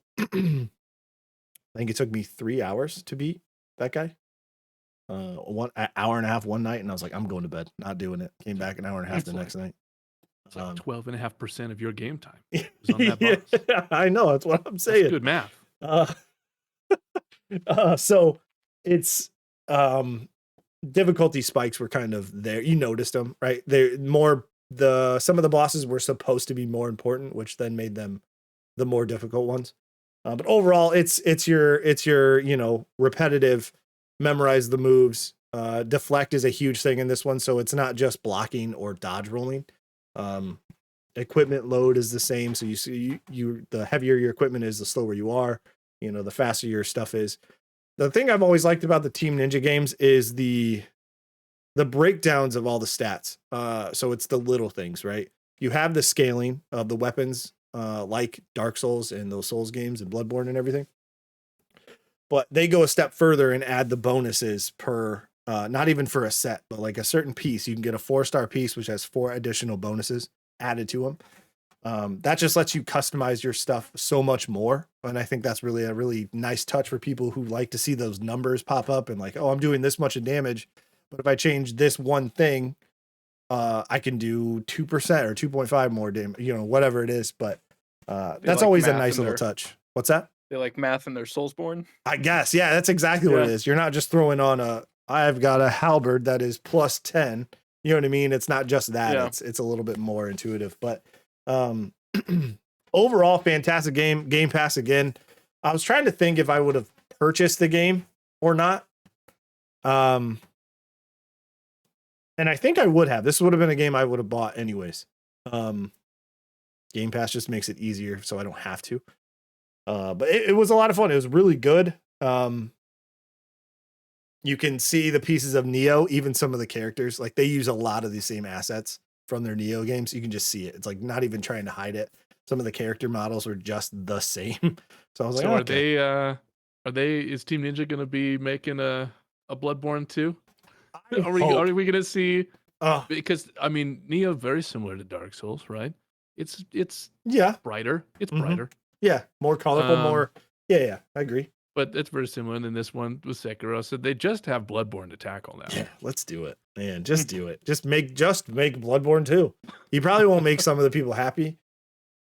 think it took me 3 hours to beat that guy. 1 hour and a half one night, and I was like, I'm going to bed, not doing it. Came back an hour and a half the next night. It's like 12.5% of your game time was on that boss. Yeah, I know. That's what I'm saying. That's good math. So it's difficulty spikes were kind of there. You noticed them, right? They're more some of the bosses were supposed to be more important, which then made them the more difficult ones. But overall, it's your repetitive, memorize the moves. Deflect is a huge thing in this one, so it's not just blocking or dodge rolling. Equipment load is the same, so the heavier your equipment is, the slower you are. The faster your stuff is. The thing I've always liked about the Team Ninja games is the breakdowns of all the stats. So it's the little things, right? You have the scaling of the weapons, like Dark Souls and those Souls games and Bloodborne and everything. But they go a step further and add the bonuses per, not even for a set, but like a certain piece. You can get a 4-star piece, which has 4 additional bonuses added to them. That just lets you customize your stuff so much more. And I think that's really a really nice touch for people who like to see those numbers pop up and like, oh, I'm doing this much in damage, but if I change this one thing, I can do 2% or 2.5 more damage, whatever it is. But that's always a nice little touch. What's that? They like math in their Soulsborne? I guess. Yeah, that's exactly what it is. You're not just throwing on I've got a halberd that is plus 10. You know what I mean? It's not just that. Yeah. It's a little bit more intuitive, but overall, fantastic game. Game Pass again. I was trying to think if I would have purchased the game or not. And I think I would have. This would have been a game I would have bought anyways. Game Pass just makes it easier, so I don't have to. But it was a lot of fun. It was really good. You can see the pieces of Neo, even some of the characters. Like they use a lot of the same assets from their Neo games. You can just see it. It's like not even trying to hide it. Some of the character models are just the same. So I was like, are they Is Team Ninja going to be making a Bloodborne 2? I Are hope. we going to see? Oh, Because I mean, Neo very similar to Dark Souls, right? It's yeah. brighter. It's Mhm. brighter. Yeah, more colorful, Um, more. Yeah, I agree. But it's very similar. And then this one with Sekiro, so they just have Bloodborne to tackle now. Yeah, let's do it, man. Just do it. Just make Bloodborne 2. You probably won't make some of the people happy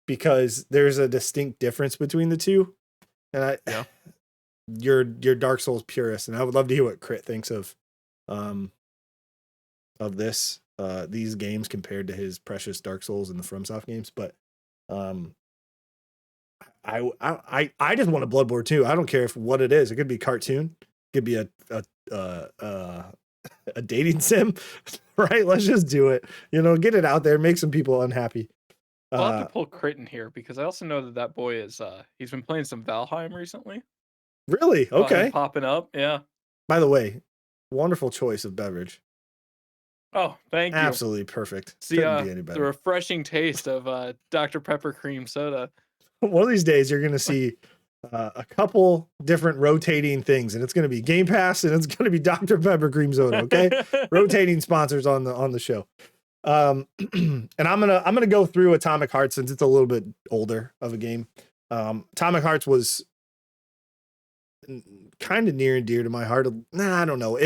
because there's a distinct difference between the two. And Yeah. you're Dark Souls purist, and I would love to hear what Crit thinks of this these games compared to his precious Dark Souls and the FromSoft games. But I just want a Bloodborne 2. I don't care if what it is. It could be a cartoon. It could be a dating sim, right? Let's just do it. Get it out there, make some people unhappy. I'll have to pull Crit in here because I also know that boy is he's been playing some Valheim recently. Really? Okay. Popping up, yeah. By the way, wonderful choice of beverage. Oh, thank you. Absolutely perfect. See, Couldn't be any the better. refreshing taste of Dr. Pepper cream soda. One of these days, you're going to see a couple different rotating things, and it's going to be Game Pass and it's going to be Dr. Pepper cream soda. Okay, rotating sponsors on the show. And I'm gonna go through Atomic Heart since it's a little bit older of a game. Atomic Hearts was kind of near and dear to my heart. I don't know.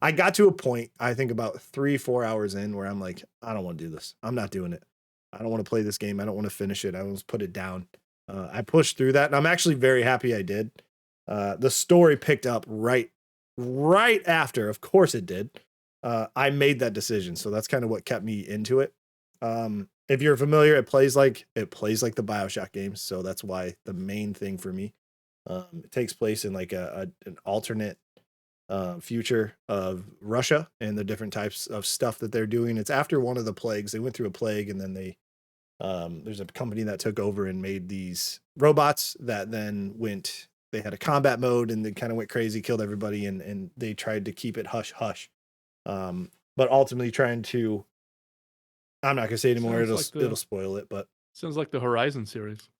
I got to a point, I think about 3-4 hours in, where I'm like, I don't want to do this. I'm not doing it. I don't want to play this game. I don't want to finish it. I want to put it down. I pushed through that, and I'm actually very happy I did. The story picked up right after. Of course it did. I made that decision, so that's kind of what kept me into it. If you're familiar, it plays like the BioShock games, so that's why the main thing for me. It takes place in like an alternate future of Russia and the different types of stuff that they're doing. It's after one of the plagues. They went through a plague, and then there's a company that took over and made these robots that then they had a combat mode and they kind of went crazy, killed everybody, and they tried to keep it hush hush. But ultimately trying to, I'm not gonna say anymore. It'll spoil it, but sounds like the Horizon series.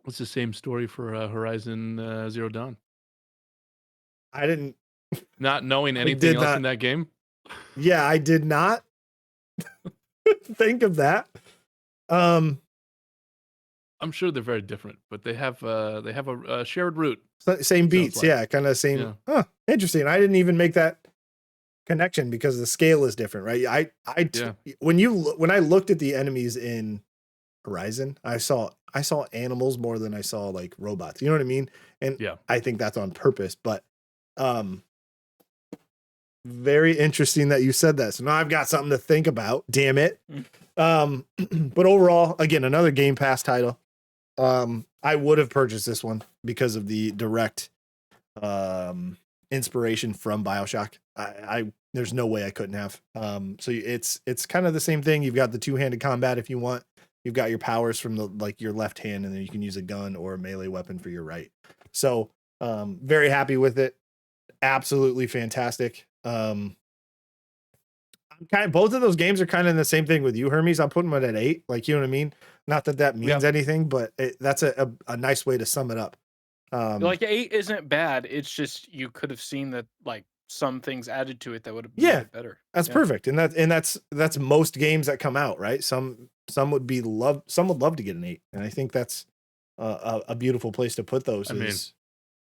It's the same story for Horizon Zero Dawn. I didn't, not knowing anything else in that game. Yeah, I did not think of that. I'm sure they're very different, but they have a shared root. Same beats, like. Yeah, kind of same. Yeah. Huh, interesting. I didn't even make that connection because the scale is different, right? When I looked at the enemies in Horizon, I saw animals more than I saw like robots. You know what I mean? And yeah, I think that's on purpose, but very interesting that you said that. So now I've got something to think about. Damn it. But overall, again, another Game Pass title. I would have purchased this one because of the direct inspiration from BioShock. There's no way I couldn't have. So it's kind of the same thing. You've got the two-handed combat if you want. You've got your powers from your left hand, and then you can use a gun or a melee weapon for your right. So very happy with it. Absolutely fantastic. Both of those games are kind of in the same thing with you, Hermes. I'm putting them at 8. Like, you know what I mean? Not that means anything, but that's a nice way to sum it up. Like 8 isn't bad. It's just you could have seen that like some things added to it that would have made it better. That's perfect. And that's most games that come out, right? Some would love to get an 8, and I think that's a beautiful place to put those.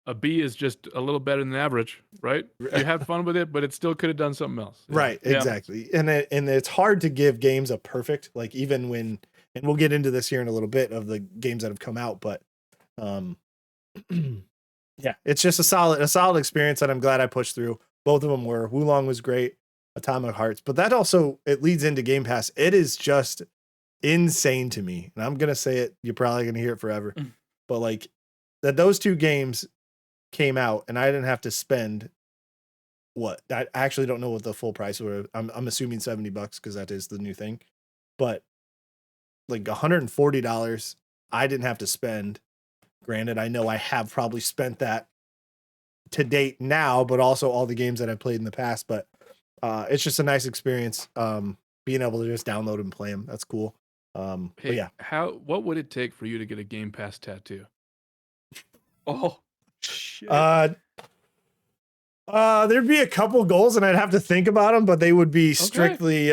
A B is just a little better than average, right? You had fun with it, but it still could have done something else. Right, exactly. And it's hard to give games a perfect, like even when, and we'll get into this here in a little bit of the games that have come out, but yeah, it's just a solid experience that I'm glad I pushed through. Both of them were. Wulong was great, Atomic Hearts, but that also, it leads into Game Pass. It is just insane to me. And I'm going to say it, you're probably going to hear it forever, but like that those two games came out and I didn't have to spend what I actually don't know what the full price were. I'm assuming $70 because that is the new thing, but like $140 I didn't have to spend. Granted, I know I have probably spent that to date now, but also all the games that I've played in the past, but it's just a nice experience being able to just download and play them. That's cool. Hey, yeah. what would it take for you to get a Game Pass tattoo? Oh, shit. There'd be a couple goals, and I'd have to think about them, but they would be strictly.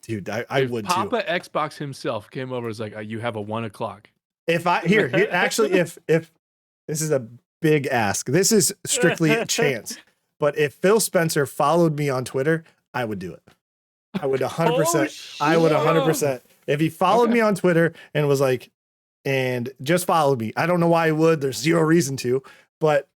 Dude, I would Papa too. Xbox himself came over, and was like, "You have a 1 o'clock." If I here actually, if this is a big ask, this is strictly a chance. But if Phil Spencer followed me on Twitter, I would do it. I would 100%. I would 100%. If he followed me on Twitter and was like, and just followed me, I don't know why he would. There's zero reason to, but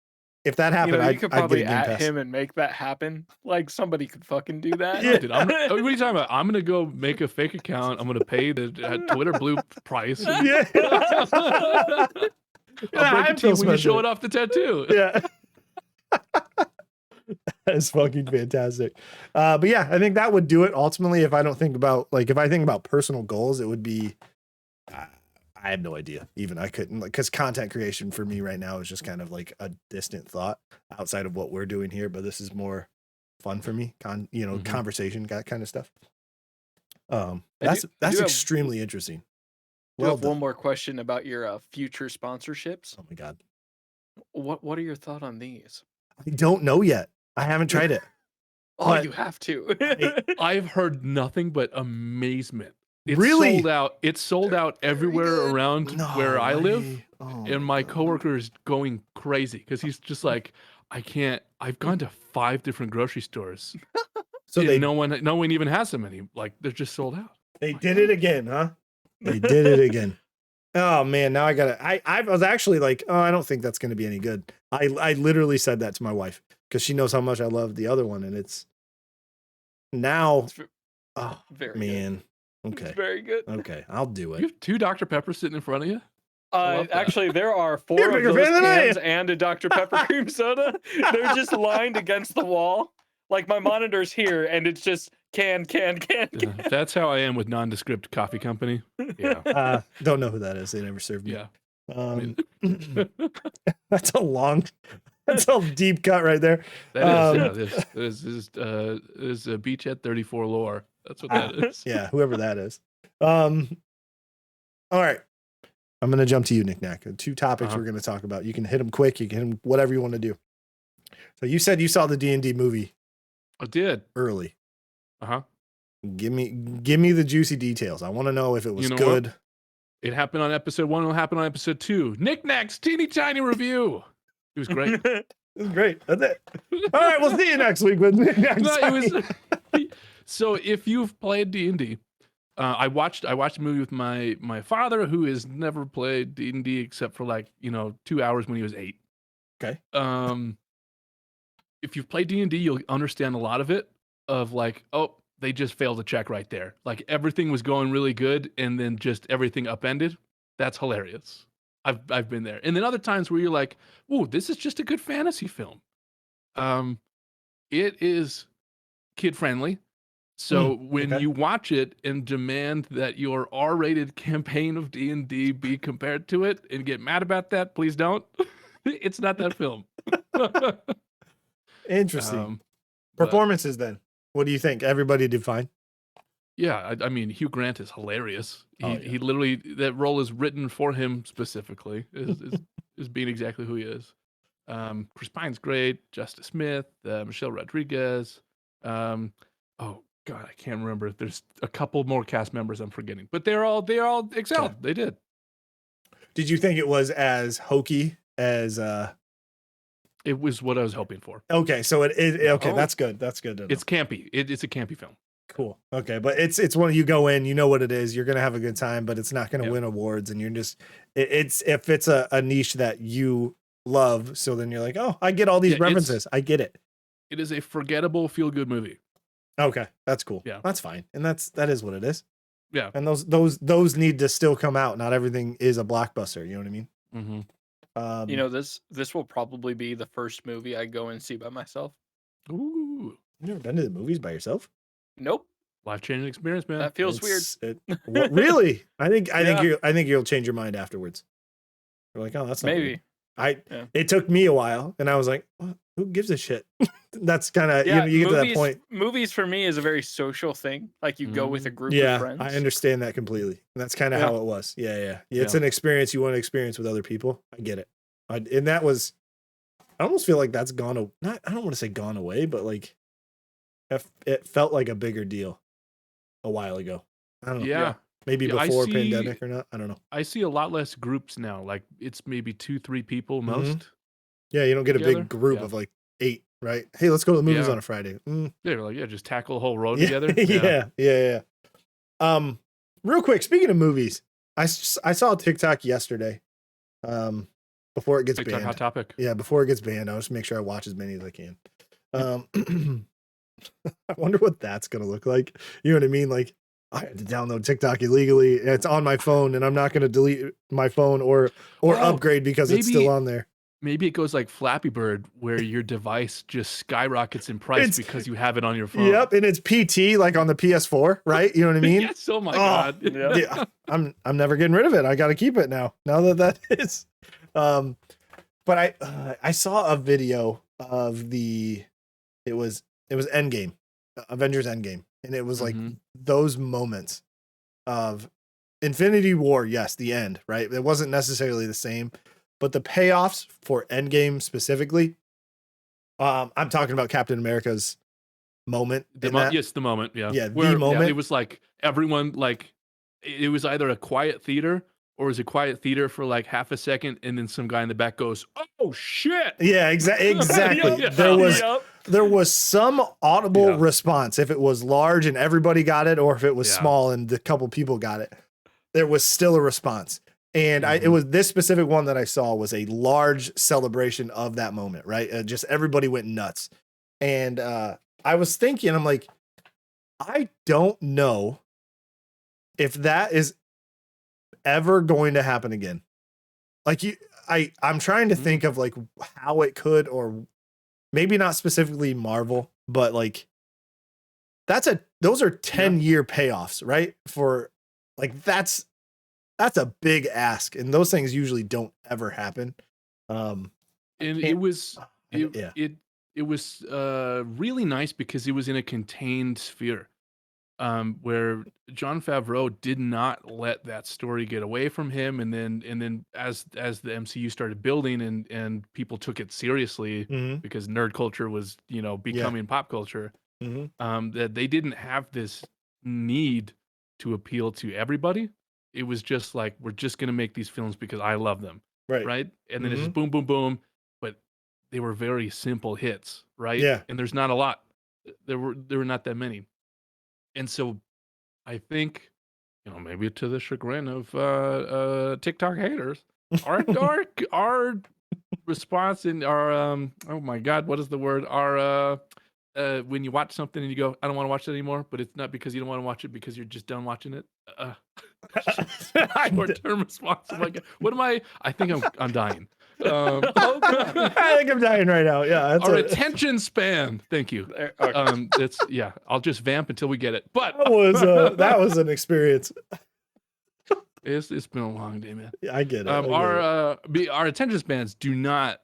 if that happened, you could probably I'd get a Game at Pass. him and make that happen. Like somebody could fucking do that. Yeah, dude, what are you talking about? I'm gonna go make a fake account. I'm gonna pay the Twitter blue price. Yeah. I'll break it to you when you show it off the tattoo. Yeah. That's fucking fantastic. But yeah, I think that would do it. Ultimately, if I think about personal goals, it would be, I have no idea. Even I couldn't, because content creation for me right now is just kind of like a distant thought outside of what we're doing here. But this is more fun for me. Conversation, that kind of stuff. That's extremely interesting. I have one more question about your future sponsorships. Oh my God. What are your thoughts on these? I don't know yet. I haven't tried it. Oh, you have to. I've heard nothing but amazement. It's really? sold out. It's sold out everywhere around where I live. And my coworker is going crazy because he's just like, I've gone to 5 different grocery stores. So no one even has them any. Like, they're just sold out. They did it again, huh? They did it again. Oh man, now I was actually like, oh, I don't think that's going to be any good. I literally said that to my wife because she knows how much I love the other one, and it's now. Oh very man. Good. Okay. It's very good. Okay, I'll do it. You have 2 Dr. Peppers sitting in front of you? Actually, there are 4 of those cans and a Dr. Pepper cream soda. They're just lined against the wall. Like my monitor's here, and it's just can. That's how I am with nondescript coffee company. Yeah. Don't know who that is. They never served me. Yeah. That's a deep cut right there. That is, this is a Beachhead 34 lore. That's what that is. Yeah, whoever that is. All right. I'm going to jump to you, Nick Knack. 2 topics we're going to talk about. You can hit them quick. You can hit them whatever you want to do. So you said you saw the D&D movie. I did. Early. Uh-huh. Give me the juicy details. I want to know if it was good. What? It happened on episode 1. It'll happen on episode 2. Nick Knack's teeny tiny review. It was great. It was great. That's it. All right. We'll see you next week with Nick Knack's. So if you've played D&D, I watched a movie with my father, who has never played D&D except for 2 hours when he was 8. Okay. If you've played D&D, you'll understand a lot of it. Of they just failed a check right there. Like everything was going really good, and then just everything upended. That's hilarious. I've been there. And then other times where you're like, "Ooh, this is just a good fantasy film." It is kid friendly. So when you watch it and demand that your R-rated campaign of D&D be compared to it and get mad about that, please don't. It's not that film. Interesting. Performances then. What do you think? Everybody did fine? Yeah, I mean, Hugh Grant is hilarious. He literally, that role is written for him specifically, is being exactly who he is. Chris Pine's great. Justice Smith, Michelle Rodriguez. Oh God, I can't remember. There's a couple more cast members I'm forgetting, but they all excelled. Okay. They did. Did you think it was as hokey as? It was what I was hoping for. Okay, so it is okay. That's good. That's good. It's campy. It's a campy film. Cool. Okay, but it's when you go in, you know what it is. You're gonna have a good time, but it's not gonna win awards, and you're just it's if it's a niche that you love. So then you're like, oh, I get all these references. I get it. It is a forgettable, feel good movie. Okay, that's cool. Yeah, that's fine, and that is what it is. Yeah, and those need to still come out. Not everything is a blockbuster. You know what I mean? Mm-hmm. This will probably be the first movie I go and see by myself. Ooh, you've never been to the movies by yourself? Nope. Life-changing experience, man. That feels weird. Really? I think you'll change your mind afterwards. You're like, oh, that's not maybe. It took me a while, and I was like, well, who gives a shit? That's kind of you get to that point. Movies for me is a very social thing. Like you go with a group of friends. I understand that completely. And that's kind of how it was. Yeah. It's an experience you want to experience with other people. I get it. And that was, I almost feel like that's gone. I don't want to say gone away, but like it felt like a bigger deal a while ago. I don't know. Yeah. Maybe before pandemic or not. I don't know. I see a lot less groups now. Like it's maybe 2-3 people most. Yeah, you don't get a big group of like 8, right? Hey, let's go to the movies on a Friday. They're like, just tackle the whole road together. Yeah. Real quick, speaking of movies, I saw a TikTok yesterday. Before it gets TikTok banned. Hot topic. Yeah, before it gets banned, I'll just make sure I watch as many as I can. I wonder what that's gonna look like. You know what I mean? Like, I had to download TikTok illegally. It's on my phone, and I'm not gonna delete my phone or upgrade because it's still on there. Maybe it goes like Flappy Bird, where your device just skyrockets in price because you have it on your phone. Yep, and it's PT like on the PS4, right? You know what I mean? Yes. Oh my god. Yeah, I'm never getting rid of it. I got to keep it now. Now that is. But I saw a video of it was Endgame, Avengers Endgame, and it was like those moments of Infinity War. Yes, the end, right? It wasn't necessarily the same, but the payoffs for Endgame specifically. I'm talking about Captain America's moment. Yes, the moment. Yeah, the moment. It was like everyone like it was either a quiet theater. Or is a quiet theater for like half a second, and then some guy in the back goes, "Oh shit!" Yeah, exactly. There was some audible response. If it was large and everybody got it, or if it was small and a couple people got it, there was still a response. And it was this specific one that I saw was a large celebration of that moment. Right, just everybody went nuts. And I was thinking, I'm like, I don't know if that is ever going to happen again. Like I'm trying to think of like how it could, or maybe not specifically Marvel, but like those are 10-year payoffs, right? For like that's a big ask, and those things usually don't ever happen. And it was really nice because it was in a contained sphere. Where Jon Favreau did not let that story get away from him, and then as the MCU started building and people took it seriously because nerd culture was becoming pop culture, that they didn't have this need to appeal to everybody. It was just like, we're just gonna make these films because I love them, right? And then it's just boom, boom, boom. But they were very simple hits, right? Yeah. And there's not a lot. There were not that many. And so I think, maybe to the chagrin of TikTok haters, our response in our oh my god, what is the word? Our when you watch something and you go, I don't want to watch it anymore, but it's not because you don't want to watch it, because you're just done watching it. Short-term response. I'm like, what am I? I think I'm dying. I think I'm dying right now. Yeah, our attention span. Thank you. It's I'll just vamp until we get it. But that was an experience. It's been a long day, man. Yeah, I get it. Our attention spans do not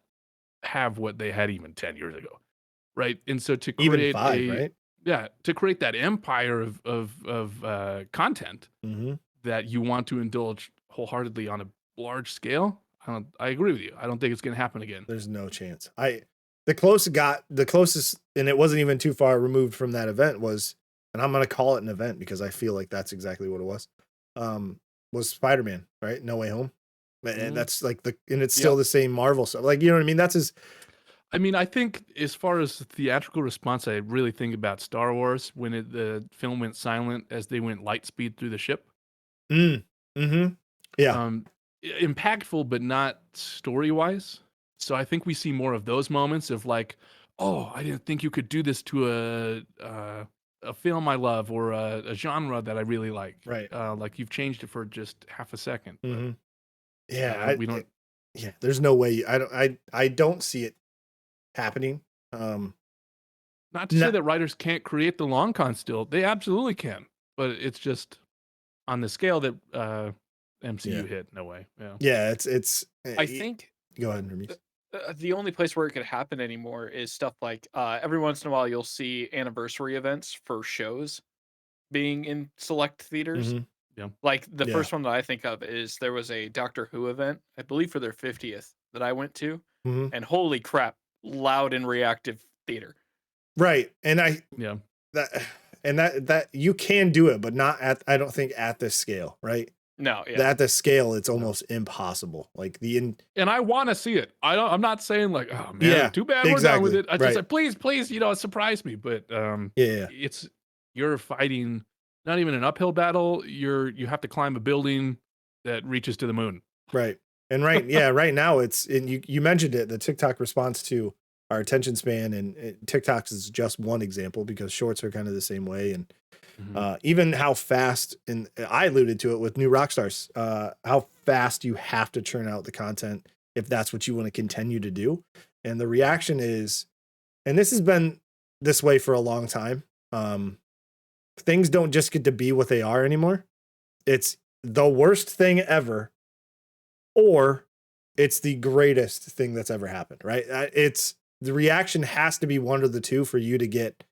have what they had even 10 years ago, right? And so to create even 5, right? To create that empire of content that you want to indulge wholeheartedly on a large scale. I agree with you. I don't think it's going to happen again. There's no chance. The closest, and it wasn't even too far removed from that event was, and I'm going to call it an event because I feel like that's exactly what it was Spider-Man, right? No Way Home. And that's like and it's still the same Marvel stuff. Like, you know what I mean? I think as far as the theatrical response, I really think about Star Wars when the film went silent as they went light speed through the ship. Yeah. Impactful, but not story-wise. So I think we see more of those moments of like, oh, I didn't think you could do this to a film I love or a genre that I really like. Right. Like you've changed it for just half a second. Yeah. We don't. Yeah. There's no way. I don't see it happening. Not to say that writers can't create the long con still. They absolutely can. But it's just on the scale that MCU hit. No way. Yeah. Yeah. It's. I think Go ahead, Hermes. The only place where it could happen anymore is stuff like every once in a while you'll see anniversary events for shows being in select theaters. Mm-hmm. Yeah. Like the Yeah. first one that I think of is there was a Doctor Who event, I believe for their 50th that I went to, Mm-hmm. and holy crap, loud and reactive theater. Right. And that you can do it, but not at, I don't think at this scale, right? No, yeah. At the scale, it's almost impossible. Like and I want to see it. I'm not saying like, oh man, too bad we're done with it. I just like, please, surprise me. But you're fighting not even an uphill battle. You have to climb a building that reaches to the moon. Right. And right now you mentioned it, the TikTok response to our attention span, and TikToks is just one example because shorts are kind of the same way. And even how fast, and I alluded to it with new rock stars, how fast you have to churn out the content if that's what you want to continue to do. And the reaction is, and this has been this way for a long time. Things don't just get to be what they are anymore. It's the worst thing ever, or it's the greatest thing that's ever happened, right? It's the reaction has to be one of the two for you to get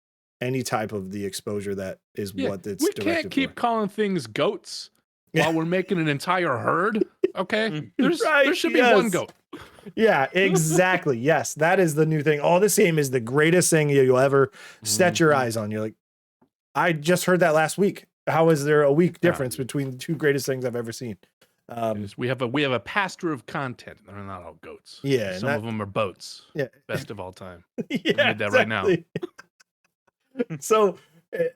any type of the exposure that is what it's we directed can't keep for. calling things goats while we're making an entire herd. Okay, there should be one goat. Yeah, exactly. Yes, that is the new thing. Oh, this game is the greatest thing you'll ever set your eyes on. You're like, I just heard that last week. How is there a week difference between the two greatest things I've ever seen? We have a pasture of content. They're not all goats. Yeah, some of them are boats. Yeah, best of all time. Yeah, I made that right now. So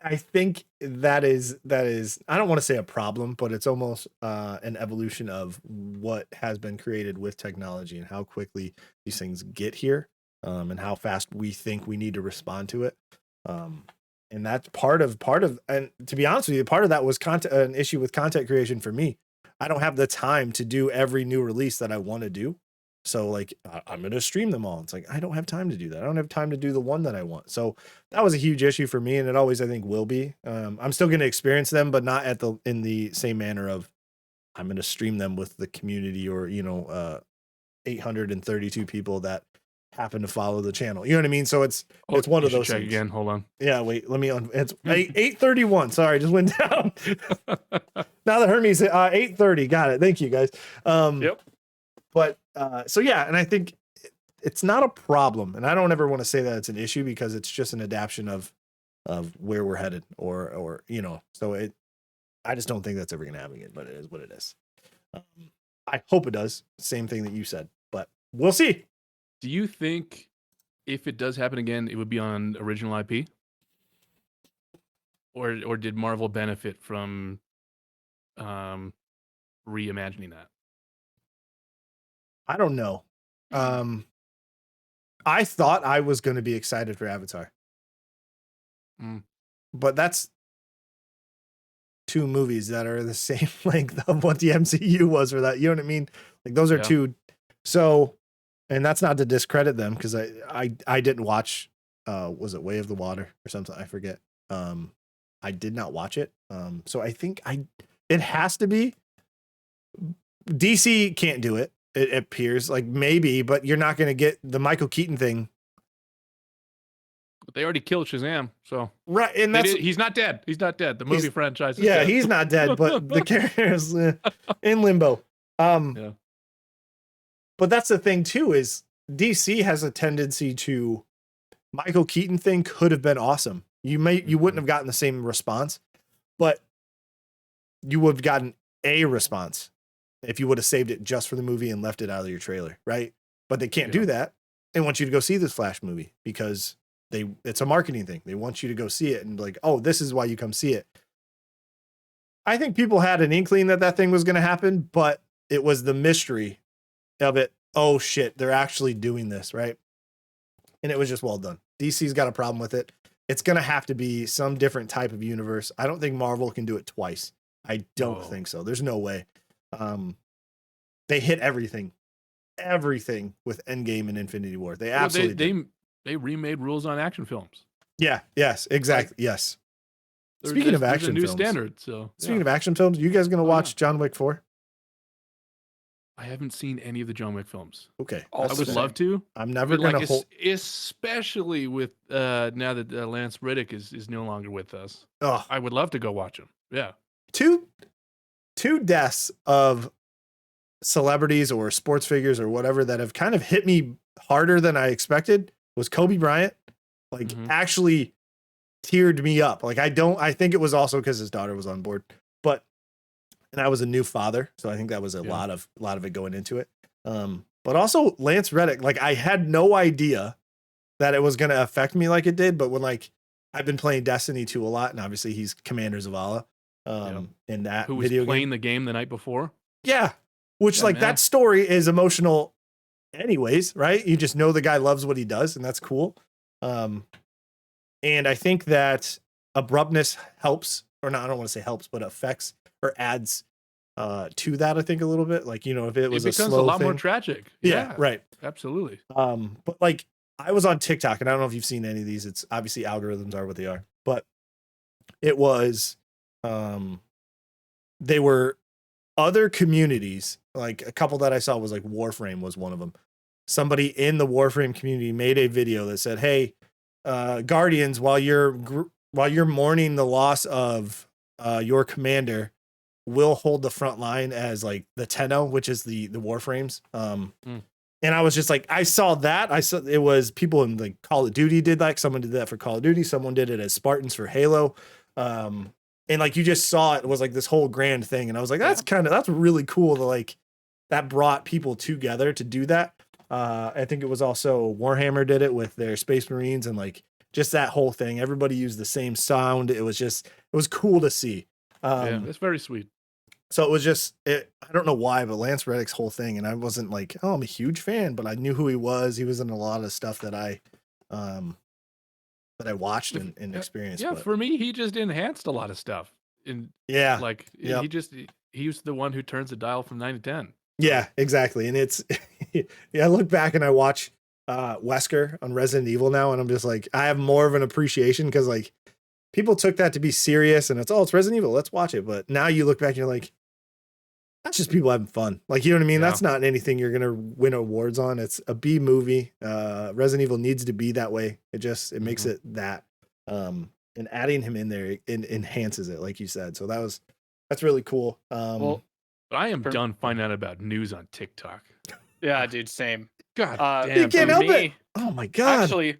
I think that is I don't want to say a problem, but it's almost an evolution of what has been created with technology and how quickly these things get here, and how fast we think we need to respond to it. And that's part of, and to be honest with you, part of that was an issue with content creation for me. I don't have the time to do every new release that I want to do. So like, I'm going to stream them all. It's like, I don't have time to do that. I don't have time to do the one that I want. So that was a huge issue for me. And it always, I think, will be. I'm still going to experience them, but not in the same manner of I'm going to stream them with the community or, 832 people that happen to follow the channel. You know what I mean? So it's one of those check things. Again. Hold on. Yeah, wait, let me it's 8:31. Sorry, just went down. Now the Hermes 8:30. Got it. Thank you guys. Yep. But so yeah, and I think it's not a problem, and I don't ever want to say that it's an issue because it's just an adaptation of where we're headed or so I just don't think that's ever going to happen again, but it is what it is. I hope it does. Same thing that you said, but we'll see. Do you think if it does happen again, it would be on original IP? Or did Marvel benefit from reimagining that? I don't know. I thought I was going to be excited for Avatar. But that's two movies that are the same length of what the MCU was for that. You know what I mean? Like those are two. So, and that's not to discredit them because I didn't watch, was it Way of the Water or something? I forget. I did not watch it. So I think it has to be. DC can't do it. It appears like maybe, but you're not going to get the Michael Keaton thing. But they already killed Shazam, so right, and he's not dead. He's not dead. The movie franchise is dead. Dead. He's not dead, but the character is in limbo. Yeah. But that's the thing too, is DC has a tendency to Michael Keaton thing could have been awesome. You wouldn't have gotten the same response, but you would have gotten a response if you would have saved it just for the movie and left it out of your trailer, right? But they can't do that. They want you to go see this Flash movie because it's a marketing thing. They want you to go see it and like, oh, this is why you come see it. I think people had an inkling that thing was going to happen, but it was the mystery of it. Oh shit, they're actually doing this, right? And it was just well done. DC's got a problem with it. It's going to have to be some different type of universe. I don't think Marvel can do it twice. I don't think so. There's no way. They hit everything with Endgame and Infinity War. They absolutely they remade rules on action films. Yeah. Yes. Exactly. Yes. Speaking of action films, films, standard. So speaking of action films, you guys gonna watch John Wick 4? I haven't seen any of the John Wick films. Okay. I I would love to. I'm never But going to hold. especially with now that Lance Reddick is no longer with us. Oh, I would love to go watch him. Yeah. two deaths of celebrities or sports figures or whatever that have kind of hit me harder than I expected was Kobe Bryant. Like actually teared me up. Like I think it was also because his daughter was on board, and I was a new father, so I think that was a lot of it going into it. But also Lance Reddick, like I had no idea that it was going to affect me like it did. But when like I've been playing Destiny 2 a lot, and obviously he's Commander Zavala, in that who was video playing game. the game the night before. Yeah, which Yeah, like man. that story is emotional, anyways, right? You just know the guy loves what he does, and that's cool. And I think that abruptness helps, or not. I don't want to say helps, but affects or adds to that. I think a little bit. Like if it was It becomes a slow lot thing, more tragic. yeah, right. Absolutely. But like I was on TikTok, and I don't know if you've seen any of these. It's obviously algorithms are what they are, but it was, they were other communities. Like a couple that I saw was like Warframe was one of them. Somebody in the Warframe community made a video that said, "Hey, Guardians, while you're mourning the loss of your commander, we'll hold the front line as like the Tenno, which is the Warframes." And I was just like, I saw that. I saw it was people in like Call of Duty did like someone did that for Call of Duty. Someone did it as Spartans for Halo. And like you just saw it was like this whole grand thing. And I was like, that's really cool to like that brought people together to do that. I think it was also Warhammer did it with their Space Marines and like just that whole thing. Everybody used the same sound. It was cool to see. Yeah, it's very sweet. So it was just, I don't know why, but Lance Reddick's whole thing, and I wasn't like, oh, I'm a huge fan, but I knew who he was. He was in a lot of stuff that I watched and experienced. Yeah, but for me, he just enhanced a lot of stuff. Yep. He was the one who turns the dial from 9 to 10. Yeah, exactly. And it's, I look back and I watch Wesker on Resident Evil now, and I'm just like, I have more of an appreciation because like people took that to be serious, and it's Resident Evil, let's watch it. But now you look back and you're like, that's just people having fun. Like, you know what I mean? Yeah. That's not anything you're going to win awards on. It's a B movie. Resident Evil needs to be that way. It makes it that. And adding him in there enhances it, like you said. So that's really cool. Well, I am done finding out about news on TikTok. Yeah, dude, same. God damn. You can't help it. Oh my God. Actually,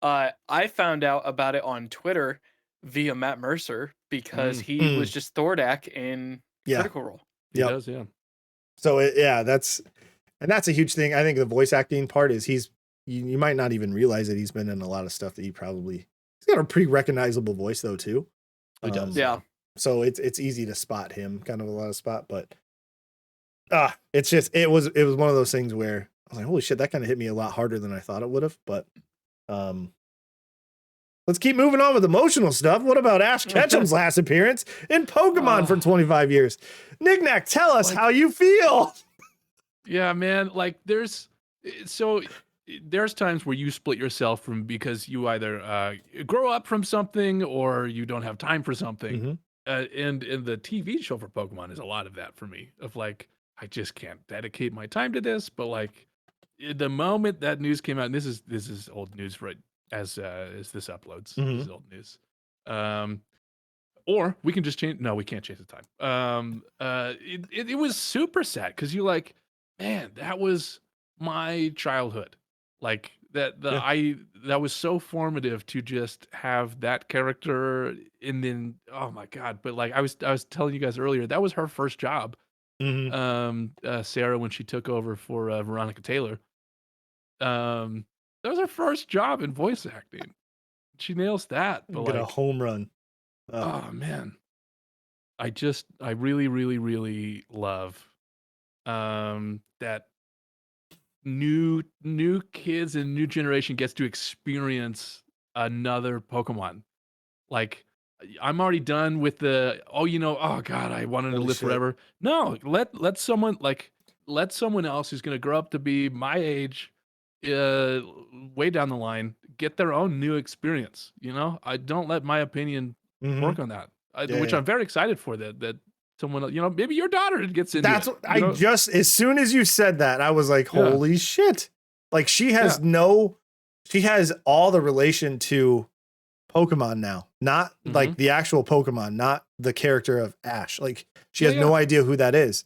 I found out about it on Twitter via Matt Mercer because he was just Thordak in Critical Role. He does, yeah. So that's a huge thing. I think the voice acting part is you might not even realize that he's been in a lot of stuff that he's got a pretty recognizable voice though too. He does. Yeah. So it's easy to spot him kind of a lot of spot, but it's just, it was one of those things where I was like, holy shit, that kind of hit me a lot harder than I thought it would have. But let's keep moving on with emotional stuff. What about Ash Ketchum's last appearance in Pokemon for 25 years? Knick-Knack, tell us how you feel. Yeah, man. Like there's times where you split yourself from because you either grow up from something or you don't have time for something. And the TV show for Pokemon is a lot of that for me. Of like, I just can't dedicate my time to this. But like, the moment that news came out, and this is old news right as this uploads. This is old news. Or we can just change. No, we can't change the time. It was super sad because you're like, man, that was my childhood. Like that was so formative to just have that character, and then oh my God. But like I was telling you guys earlier, that was her first job. Sarah, when she took over for Veronica Taylor, that was her first job in voice acting. She nails that. But Get like a home run. Oh man, I really, really, really love that new kids and new generation gets to experience another Pokemon. Like I'm already done with the oh God, I wanted to live forever. No, let someone else who's gonna grow up to be my age, way down the line, get their own new experience. I don't let my opinion work on that, which I'm very excited for. That someone, maybe your daughter gets into That's it. what I just, as soon as you said that, I was like, holy shit. Like she has she has all the relation to Pokemon now, not like the actual Pokemon, not the character of Ash. Like she has no idea who that is.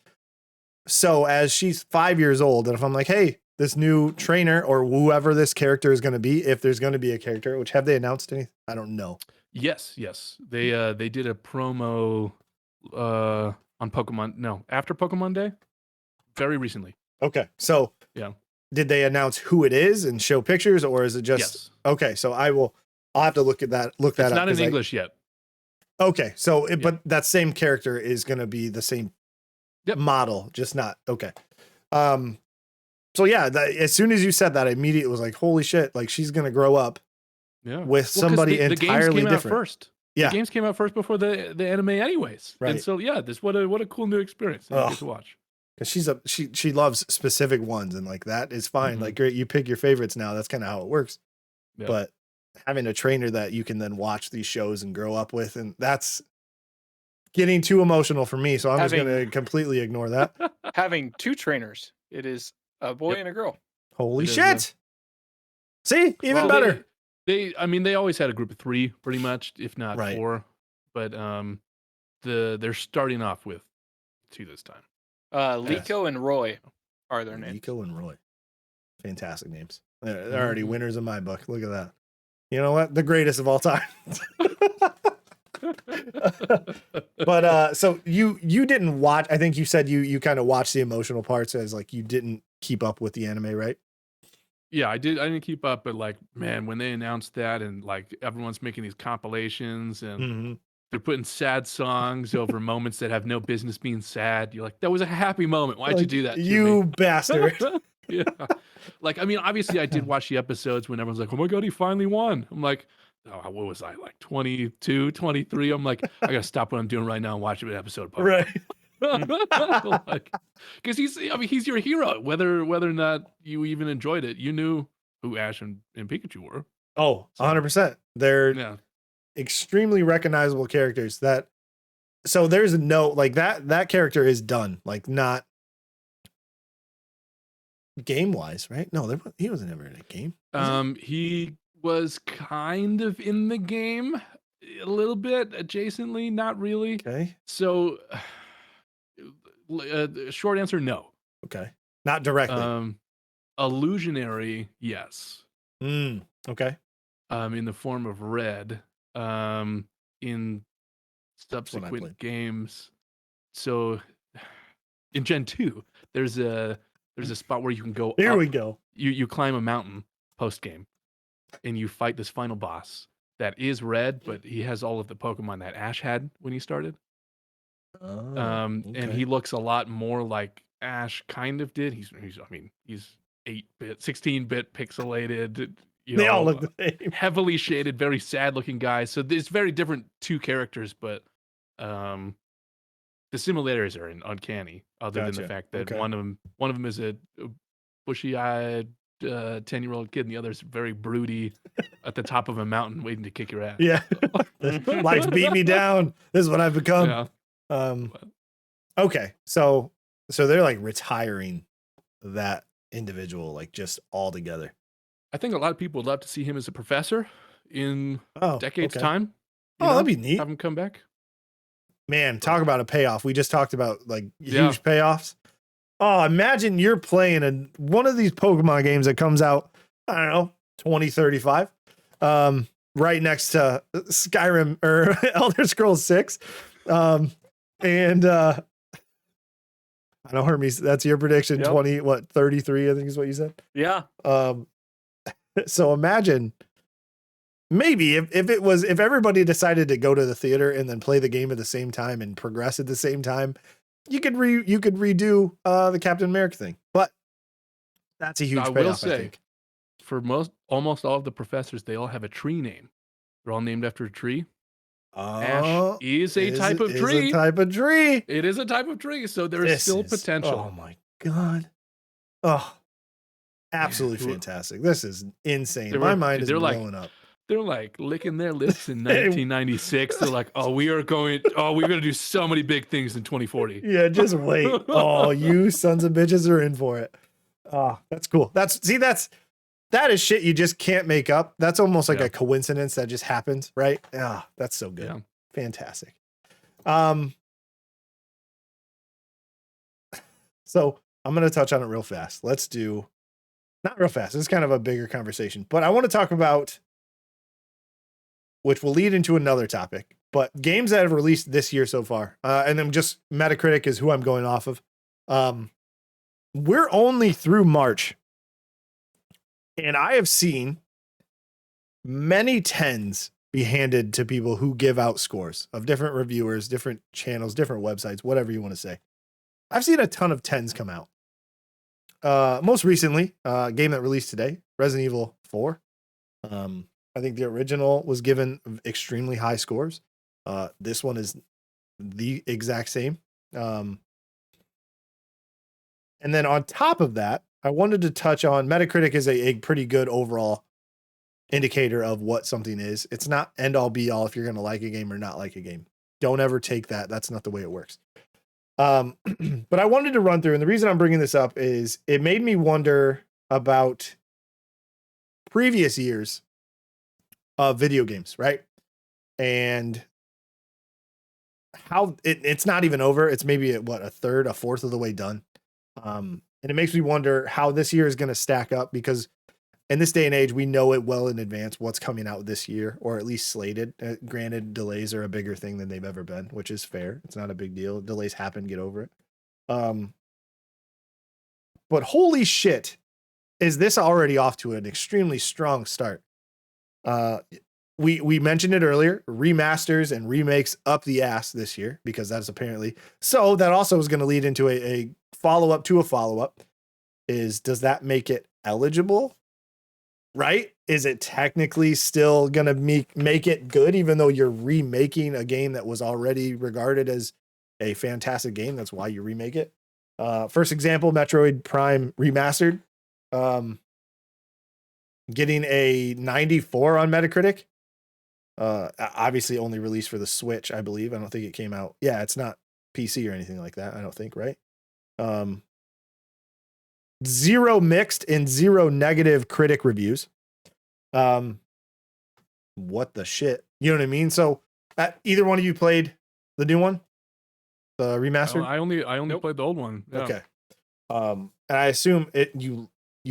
So as she's 5 years old, and if I'm like, hey, this new trainer or whoever this character is going to be, if there's going to be a character, which have they announced anything? I don't know. Yes. They did a promo on Pokemon. No, after Pokemon Day, very recently. Okay. So did they announce who it is and show pictures, or is it just okay? So I'll have to look at that. Look that up. It's not in English yet. Okay. So but that same character is going to be the same model, just not okay. So yeah, as soon as you said that, I immediately was like, holy shit, like she's going to grow up with somebody entirely the games came different. Out first. The games came out first before the anime anyways. Right. And so what a cool new experience you get to watch. Because she loves specific ones, and like that is fine. Like great, you pick your favorites now. That's kind of how it works. Yeah. But having a trainer that you can then watch these shows and grow up with, and that's getting too emotional for me. So I'm just going to completely ignore that. Having two trainers, it is a boy and a girl. Holy shit! See, even better. They always had a group of 3, pretty much, if not 4. But they're starting off with 2 this time. Liko and Roy are their names. Liko and Roy. Fantastic names. They're already winners in my book. Look at that. You know what? The greatest of all time. But so you didn't watch, I think you said you kind of watched the emotional parts as like you didn't keep up with the anime, right? Yeah, I didn't keep up, but like, man, when they announced that and like everyone's making these compilations and they're putting sad songs over moments that have no business being sad. You're like, that was a happy moment. Why'd you do that? You bastard. Yeah. Like, obviously I did watch the episodes when everyone's like, oh my God, he finally won. I'm like, oh, what was I, like 22, 23? I'm like, I gotta stop what I'm doing right now and watch an episode of Pokemon. Right. Like, because he's your hero. Whether or not you even enjoyed it, you knew who Ash and Pikachu were. Oh, 100%. They're extremely recognizable characters so there's no like that character is done, like not game wise, right? No, he wasn't ever in a game. He was kind of in the game a little bit adjacently, not really. Okay. So short answer, no. Okay. Not directly. Illusionary, yes. Okay. In the form of Red. In subsequent games. So in Gen 2, there's a spot where you can go Here up. we go. You climb a mountain post game and you fight this final boss that is Red, but he has all of the Pokemon that Ash had when he started. And he looks a lot more like Ash kind of did. He's 8-bit, 16-bit pixelated. They all look the same. Heavily shaded, very sad looking guys. So it's very different 2 characters, but the similarities are uncanny, other than the fact that one of them is a bushy-eyed 10-year-old kid, and the other's very broody at the top of a mountain waiting to kick your ass. Yeah. Life's beat me down. This is what I've become. Yeah. Okay. So they're like retiring that individual, like just all together. I think a lot of people would love to see him as a professor in decades time. That'd be neat. Have him come back. Man, talk about a payoff. We just talked about like huge payoffs. Oh, imagine you're playing one of these Pokemon games that comes out, I don't know, 2035, right next to Skyrim or Elder Scrolls 6. And I know, Hermes, that's your prediction. 33, I think is what you said. Yeah. So imagine maybe if everybody decided to go to the theater and then play the game at the same time and progress at the same time, you could redo the Captain America thing. But that's a huge payoff, will say, I think. For almost all of the professors, they all have a tree name. They're all named after a tree. Ash is a type of tree. It is a type of tree, so there is still potential. Oh my God. Oh, absolutely fantastic. This is insane. My mind is blowing up. They're like licking their lips in 1996. They're like, we're going to do so many big things in 2040. Yeah, just wait. Oh, you sons of bitches are in for it. Oh, that's cool. That is shit you just can't make up. That's almost like a coincidence that just happens, right? Ah, that's so good. Yeah. Fantastic. So I'm going to touch on it real fast. Not real fast. This is kind of a bigger conversation, but I want to talk about, which will lead into another topic, but games that have released this year so far. And then just Metacritic is who I'm going off of. We're only through March, and I have seen many 10s be handed to people who give out scores of different reviewers, different channels, different websites, whatever you want to say. I've seen a ton of 10s come out. Most recently, a game that released today, Resident Evil 4. I think the original was given extremely high scores. This one is the exact same. And then on top of that, I wanted to touch on Metacritic is a pretty good overall indicator of what something is. It's not end all be all if you're going to like a game or not like a game. Don't ever take that. That's not the way it works. But I wanted to run through, and the reason I'm bringing this up is it made me wonder about previous years of video games, right? And how it's not even over. It's maybe a third, a fourth of the way done. And it makes me wonder how this year is going to stack up, because in this day and age, we know it well in advance what's coming out this year, or at least slated. Granted, delays are a bigger thing than they've ever been, which is fair. It's not a big deal. Delays happen, get over it. But holy shit, is this already off to an extremely strong start? We mentioned it earlier, remasters and remakes up the ass this year, because that's apparently, so that also is going to lead into a follow-up to a follow-up. Does that make it eligible? Right? Is it technically still going to make it good, even though you're remaking a game that was already regarded as a fantastic game? That's why you remake it. First example, Metroid Prime Remastered. Getting a 94 on Metacritic. Obviously only released for the Switch, I believe. I don't think it came out. Yeah, it's not PC or anything like that, I don't think, right? 0 mixed and 0 negative critic reviews. What the shit? You know what I mean? So either one of you played the new one? The remastered? I only played the old one. Yeah. Okay. And I assume you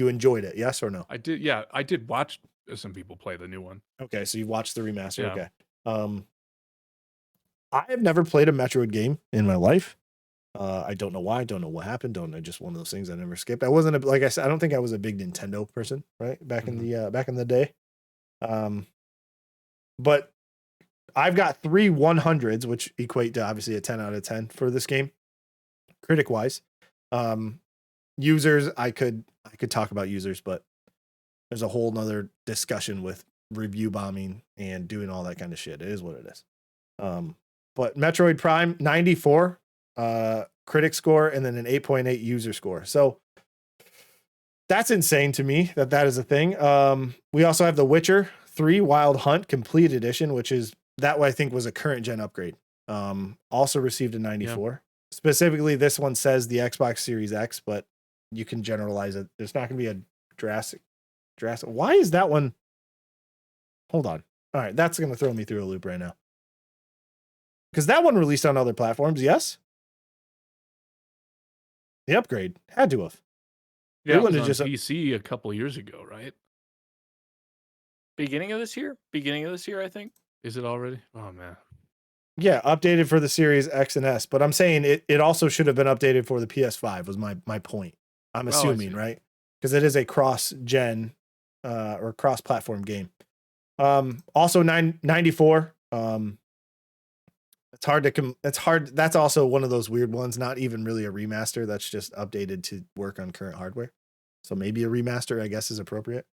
enjoyed it, yes or no? I did. Yeah, I did watch some people play the new one. Okay, so you watched the remaster. Yeah. Okay. I have never played a Metroid game in my life. I don't know why. I don't know what happened. Just one of those things I never skipped. I wasn't like I said, I don't think I was a big Nintendo person, right? Back in the day. But I've got 3 100s, which equate to obviously a 10 out of 10 for this game, critic wise. Users, I could talk about users, but there's a whole nother discussion with review bombing and doing all that kind of shit. It is what it is. But Metroid Prime 94 critic score, and then an 8.8 user score. So that's insane to me that is a thing. We also have The Witcher 3 Wild Hunt Complete Edition, which is that I think was a current gen upgrade. Also received a 94. Yeah. Specifically, this one says the Xbox Series X, but you can generalize it. There's not going to be a drastic. Why is that one? Hold on. All right, that's going to throw me through a loop right now. Because that one released on other platforms, yes? The upgrade had to have. Yeah, it was on PC a couple years ago, right? Beginning of this year, I think. Is it already? Oh man. Yeah, updated for the Series X and S, but I'm saying it also should have been updated for the PS5 was my point. I'm assuming, right? Because it is a cross-gen or cross-platform game. Also 94. It's hard. That's also one of those weird ones. Not even really a remaster. That's just updated to work on current hardware. So maybe a remaster, I guess, is appropriate.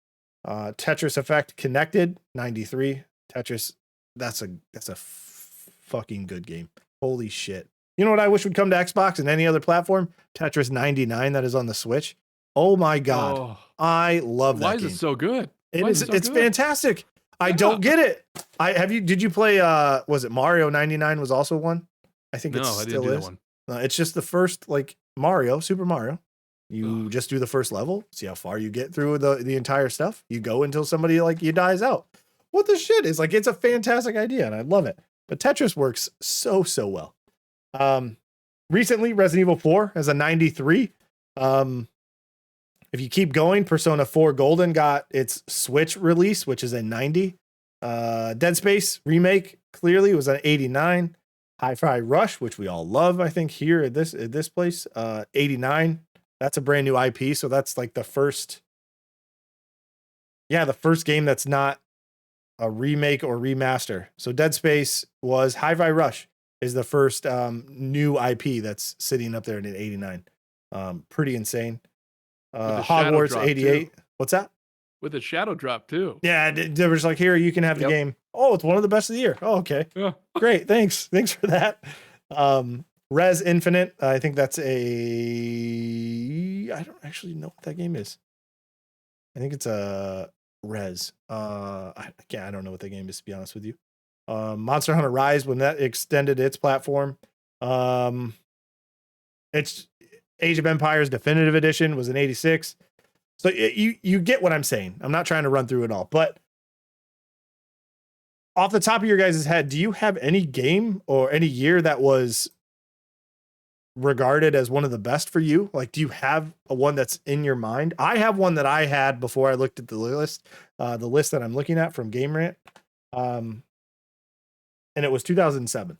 Tetris Effect Connected 93. Tetris. That's a fucking good game. Holy shit. You know what I wish would come to Xbox and any other platform? Tetris 99 that is on the Switch. Oh my god. I love that game. Why is it so good? It's fantastic. I don't get it. Did you play was it Mario 99 was also one? I think it I didn't still do that is. one. It's just the first like Super Mario. You just do the first level, see how far you get through the entire stuff. You go until somebody like you dies out. What the shit is like? It's a fantastic idea and I love it. But Tetris works so well. Recently, Resident Evil 4 has a 93. If you keep going, Persona 4 Golden got its Switch release, which is a 90. Dead Space remake clearly was an 89. Hi-Fi Rush, which we all love, I think here at this place, 89. That's a brand new IP, so that's like the first game that's not a remake or remaster. So Dead Space was Hi-Fi Rush is the first new IP that's sitting up there at an 89. Pretty insane. Hogwarts 88. Too. What's that? With a shadow drop too. Yeah, they were just like, here, you can have the game. Oh, it's one of the best of the year. Oh, okay. Yeah. Great. Thanks for that. Res Infinite. I think that's I don't actually know what that game is. I think it's a Res. I don't know what that game is, to be honest with you. Monster Hunter Rise, when that extended its platform. It's Age of Empires Definitive Edition was an 86. So you get what I'm saying. I'm not trying to run through it all, but off the top of your guys' head, do you have any game or any year that was regarded as one of the best for you? Like, do you have a one that's in your mind? I have one that I had before I looked at the list that I'm looking at from Game Rant. And it was 2007.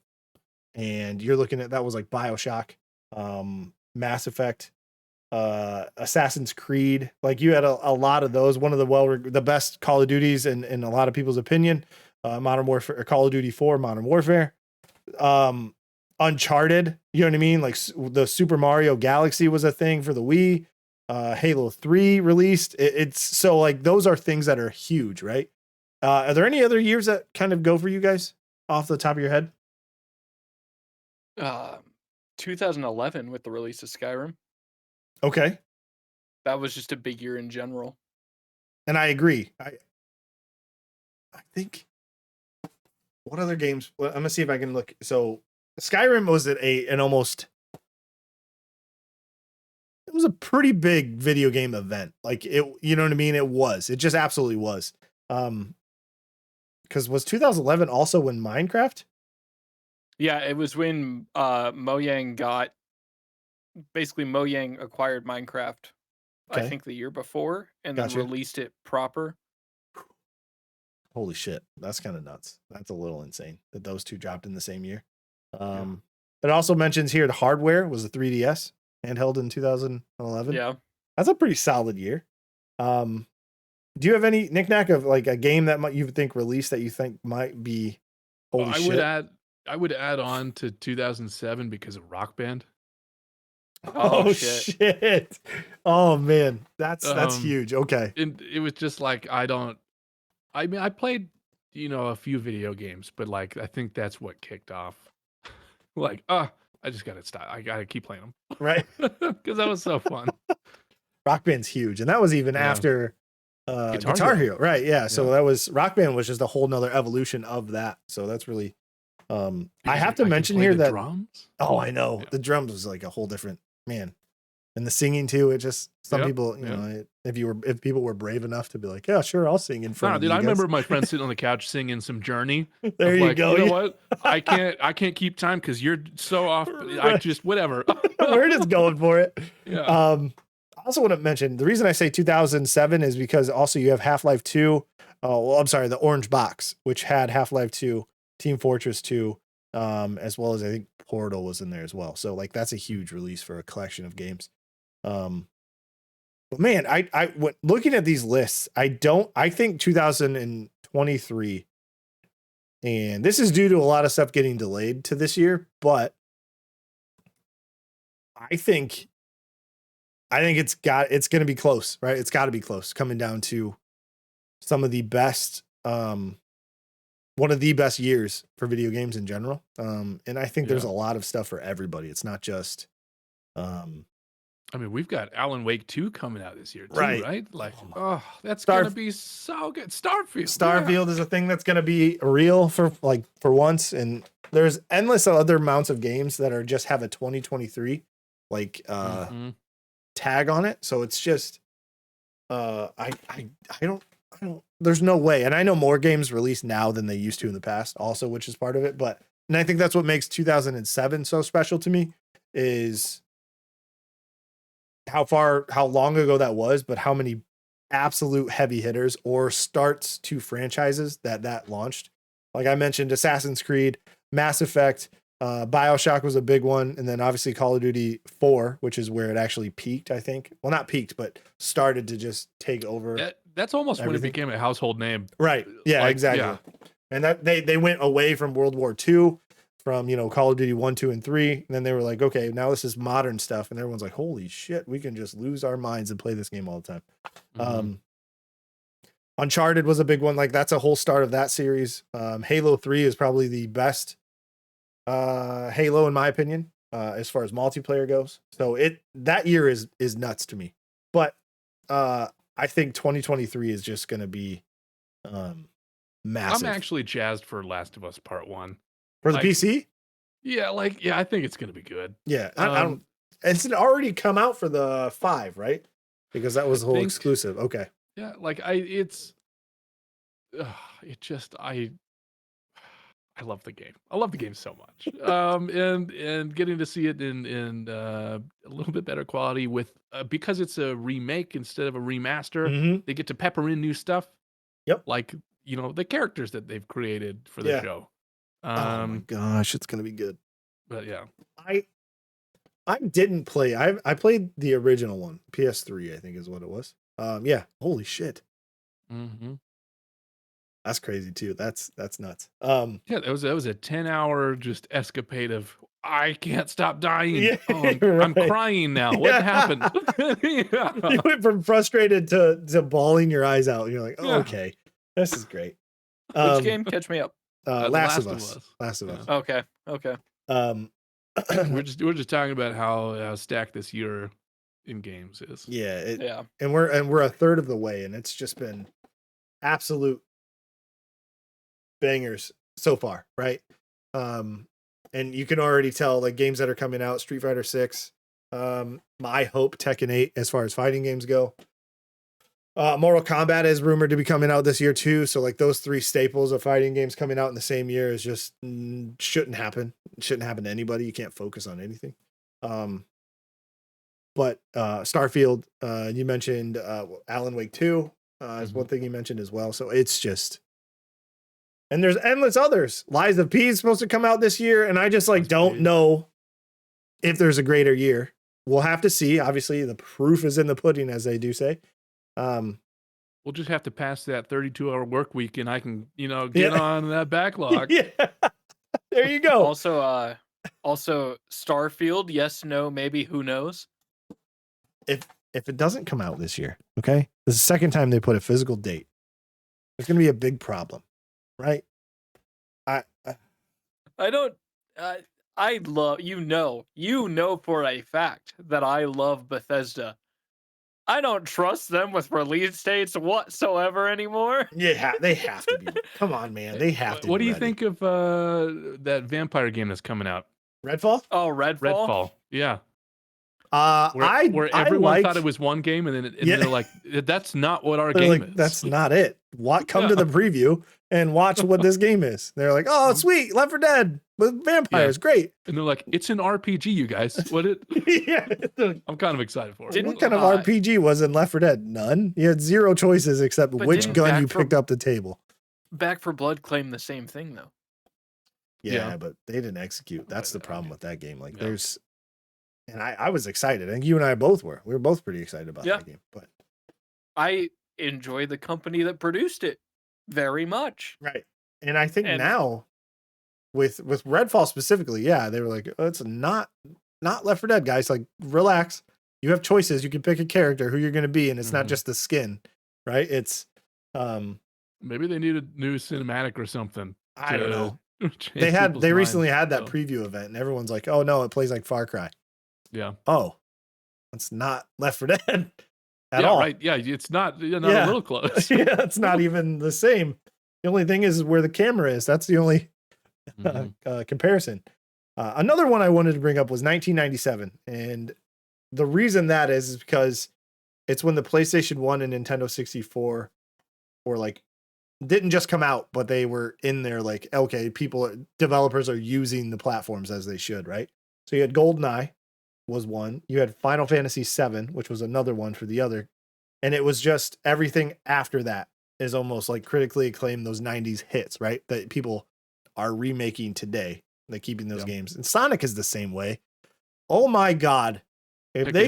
And you're looking at, that was like BioShock, Mass Effect, Assassin's Creed. Like you had a lot of those. One of the best Call of Duties in a lot of people's opinion. Modern Warfare, Call of Duty 4, Modern Warfare. Uncharted, you know what I mean? Like the Super Mario Galaxy was a thing for the Wii. Halo 3 released. It's so like those are things that are huge, right? Are there any other years that kind of go for you guys off the top of your head? 2011 with the release of Skyrim. Okay. That was just a big year in general. And I agree. I think what other games? Well, I'm gonna see if I can look. So Skyrim was an almost. It was a pretty big video game event. Like it, you know what I mean? It was. It just absolutely was. Because was 2011 also when Minecraft? Yeah, it was when Mojang acquired Minecraft. Okay. I think the year before, and then released it proper. Holy shit, that's kind of nuts. That's a little insane that those two dropped in the same year. It also mentions here the hardware was the 3DS handheld in 2011. Yeah, that's a pretty solid year. Do you have any knick-knack of like a game that you think released that you think might be holy shit? I would add on to 2007 because of Rock Band. Oh shit. Oh man, that's huge. Okay. It was just like I played, a few video games, but like I think that's what kicked off. Like, I just gotta stop. I gotta keep playing them, right? Because that was so fun. Rock Band's huge, and that was even after Guitar Hero, right? Yeah. So that was Rock Band was just a whole nother evolution of that. So that's really. I have to mention here that drums. Oh, I know the drums was like a whole different man. And the singing too, it just people, if people were brave enough to be like, yeah, sure, I'll sing in front of you guys. I remember my friend sitting on the couch singing some Journey. There you go. You know what? I can't keep time because you're so off. I just whatever. We're just going for it. Yeah. I also want to mention the reason I say 2007 is because also you have Half-Life 2. Oh, well, I'm sorry, the Orange Box, which had Half-Life 2, Team Fortress 2, as well as I think Portal was in there as well. So like that's a huge release for a collection of games. But man, I looking at these lists, I think 2023, and this is due to a lot of stuff getting delayed to this year, but I think it's going to be close, right? It's got to be close, coming down to some of the best, one of the best years for video games in general. And I think there's a lot of stuff for everybody. It's not just, I mean, we've got Alan Wake 2 coming out this year too, Right. right? Like, oh, that's Star- gonna be so good. Starfield. Starfield is a thing that's going to be real for once, and there's endless other amounts of games that are just have a 2023 like tag on it. So it's just I don't there's no way. And I know more games release now than they used to in the past also, which is part of it, and I think that's what makes 2007 so special to me is how long ago that was, but how many absolute heavy hitters or starts to franchises that launched. Like I mentioned, Assassin's Creed, Mass Effect, BioShock was a big one. And then obviously Call of Duty 4, which is where it actually peaked, I think. Well, not peaked, but started to just take over. That's almost everything. when it became a household name. Right. Yeah, exactly. Yeah. And that they went away from World War II, from, Call of Duty 1, 2, and 3. And then they were like, okay, now this is modern stuff. And everyone's like, holy shit, we can just lose our minds and play this game all the time. Uncharted was a big one. Like that's a whole start of that series. Halo 3 is probably the best Halo in my opinion, as far as multiplayer goes. So that year is nuts to me. But I think 2023 is just going to be massive. I'm actually jazzed for Last of Us Part 1. For the PC? Yeah, I think it's going to be good. Yeah, I don't. It's already come out for the 5, right? Because that was the whole exclusive. Okay. Yeah, I love the game. I love the game so much. And getting to see it in a little bit better quality with because it's a remake instead of a remaster. They get to pepper in new stuff. Yep. Like the characters that they've created for the show. Oh my gosh, it's gonna be good. But yeah, I didn't play. I played the original one, PS3, I think is what it was. Yeah. Holy shit. That's crazy too. That's nuts. Yeah, that was a 10-hour just escapade of I can't stop dying. Yeah, I'm crying now. What happened? You went from frustrated to bawling your eyes out. And you're like, oh, okay, this is great. Which game? Catch me up. Last of Us. Last of Us. Okay. We're just talking about how stacked this year in games is. Yeah. And we're a third of the way, and it's just been absolute bangers so far, right? And you can already tell like games that are coming out, Street Fighter 6, I hope Tekken 8 as far as fighting games go. Mortal Kombat is rumored to be coming out this year too. So like those 3 staples of fighting games coming out in the same year is just shouldn't happen. It shouldn't happen to anybody. You can't focus on anything. But Starfield, you mentioned Alan Wake 2 is one thing you mentioned as well. So it's just, and there's endless others. Lies of P is supposed to come out this year, and I just don't know if there's a greater year. We'll have to see. Obviously, the proof is in the pudding, as they do say. We'll just have to pass that 32-hour work week, and I can, get on that backlog. Yeah, there you go. Also, Starfield. Yes, no, maybe. Who knows? If it doesn't come out this year, okay, this is the second time they put a physical date. There's going to be a big problem. Right. I don't. I love for a fact that I love Bethesda. I don't trust them with release dates whatsoever anymore. Yeah, they have to be. Come on, man, they have to. What do you think of that vampire game that's coming out? Redfall? Oh, Redfall. Yeah. Where everyone thought it was one game, and then they're like, "That's not what our game is. That's not it." Come to the preview and watch what this game is. They're like, "Oh, sweet, Left 4 Dead with vampires, great." And they're like, "It's an RPG, you guys." What it? Yeah, I'm kind of excited for it. What kind of RPG was in Left 4 Dead? None. You had 0 choices except which gun you picked up the table. Back 4 Blood claimed the same thing though. Yeah, but they didn't execute. That's the problem with that game. Like, there's. And I was excited. I think you and I both were. We were both pretty excited about that game. But I enjoy the company that produced it very much. Right. And I think now with Redfall specifically, they were like, oh, it's not Left 4 Dead, guys. Like, relax. You have choices. You can pick a character who you're going to be, and it's not just the skin, right? It's maybe they need a new cinematic or something. I don't know. They recently had that preview event, and everyone's like, oh no, it plays like Far Cry. Yeah. Oh, That's not Left 4 Dead at all. Right. Yeah, it's not a little close. Yeah, it's not even the same. The only thing is where the camera is. That's the only comparison. Another one I wanted to bring up was 1997, and the reason that is because it's when the PlayStation 1 and Nintendo 64 were like didn't just come out, but they were in there like, okay, developers are using the platforms as they should, right? So you had GoldenEye was one. You had Final Fantasy 7, which was another one for the other. And it was just everything after that is almost like critically acclaimed, those 90s hits, right? That people are remaking today. They're keeping those games. And Sonic is the same way. Oh my God. If they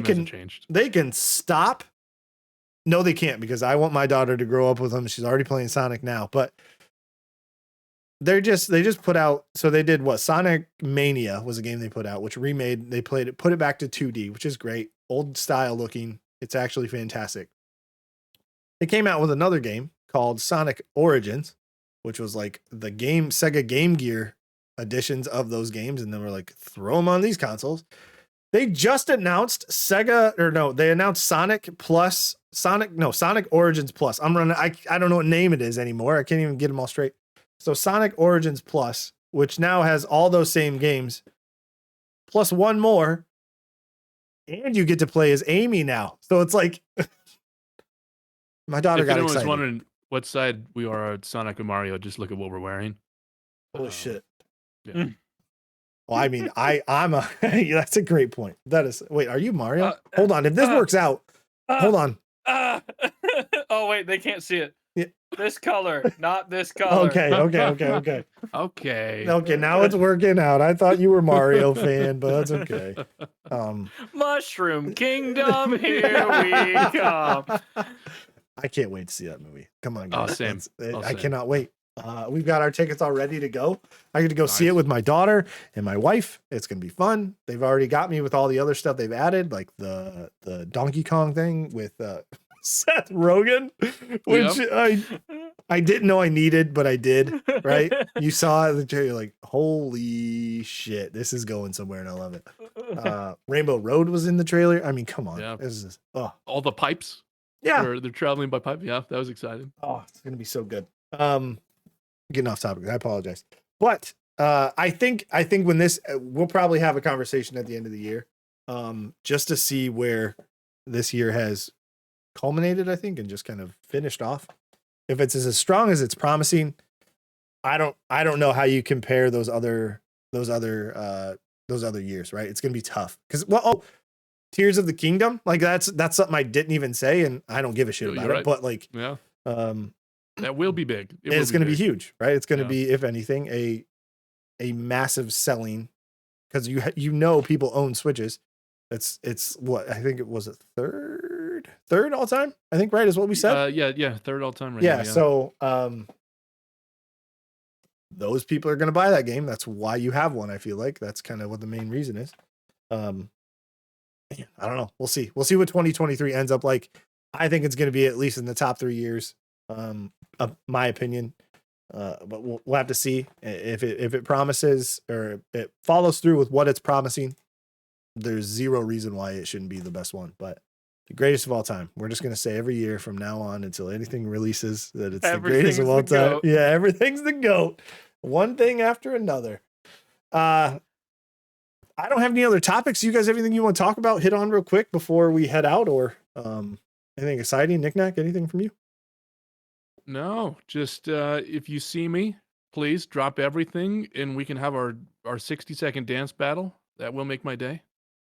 can stop. No, they can't, because I want my daughter to grow up with them. She's already playing Sonic now, but they just put out. So they did what? Sonic Mania was a game they put out, which remade. They played it, put it back to 2D, which is great. Old style looking. It's actually fantastic. They came out with another game called Sonic Origins, which was like the Sega Game Gear editions of those games. And then we're like, throw them on these consoles. They just announced they announced Sonic Origins Plus. I don't know what name it is anymore. I can't even get them all straight. So Sonic Origins Plus, which now has all those same games, plus one more, and you get to play as Amy now. So it's like, my daughter got excited. If anyone was wondering what side we are at Sonic and Mario, just look at what we're wearing. Holy shit. Yeah. Well, I mean, that's a great point. Wait, are you Mario? Hold on. If this works out, hold on. Oh, wait, they can't see it. Yeah. This color, not this color. Okay. Okay, now it's working out. I thought you were Mario fan, but that's okay. Mushroom Kingdom, here we come. I can't wait to see that movie. Come on, guys. Same. I cannot wait. We've got our tickets all ready to go. I get to go see it with my daughter and my wife. It's going to be fun. They've already got me with all the other stuff they've added, like the Donkey Kong thing with Seth Rogen, which I didn't know I needed, but I did, right? You saw it, you're like, holy shit, this is going somewhere, and I love it. Rainbow Road was in the trailer. I mean, come on. Yeah. This is, all the pipes. Yeah. They're traveling by pipe. Yeah, that was exciting. Oh, it's going to be so good. Getting off topic. I apologize. But I think when this, we'll probably have a conversation at the end of the year, just to see where this year has culminated, I think, and just kind of finished off. If it's as strong as it's promising, I don't know how you compare those other years, right? It's gonna be tough because Tears of the Kingdom, like that's something I didn't even say, and I don't give a shit about it. But like, that will be big. It's going to be huge, right? It's going to be, if anything, a massive selling, because people own Switches. It's what I think it was a third all time. I think, right, is what we said. Yeah, third all time. Right yeah, now, so those people are going to buy that game. That's why you have one. I feel like that's kind of what the main reason is. I don't know. We'll see. We'll see what 2023 ends up like. I think it's going to be at least in the top 3 years. My opinion, but we'll have to see if it promises or it follows through with what it's promising. There's zero reason why it shouldn't be the best one, but the greatest of all time. We're just gonna say every year from now on until anything releases that it's the greatest of all time. GOAT. Yeah, everything's the GOAT. One thing after another. I don't have any other topics. You guys have anything you want to talk about? Hit on real quick before we head out, or anything exciting? Knick-knack, anything from you? No, just if you see me, please drop everything and we can have our 60-second dance battle. That will make my day.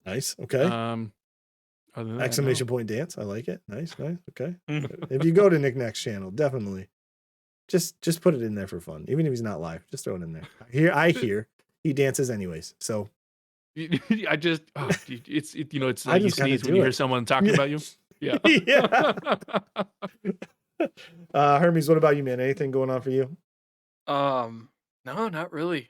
Nice. Okay. Exclamation point dance. I like it. Nice. Okay. If you go to Knick-knack's channel, definitely just put it in there for fun. Even if he's not live, just throw it in there. I hear he dances anyways. So it's like you sneeze when you hear someone talking about you. Yeah. Yeah. Hermes, what about you, man? Anything going on for you? No, not really.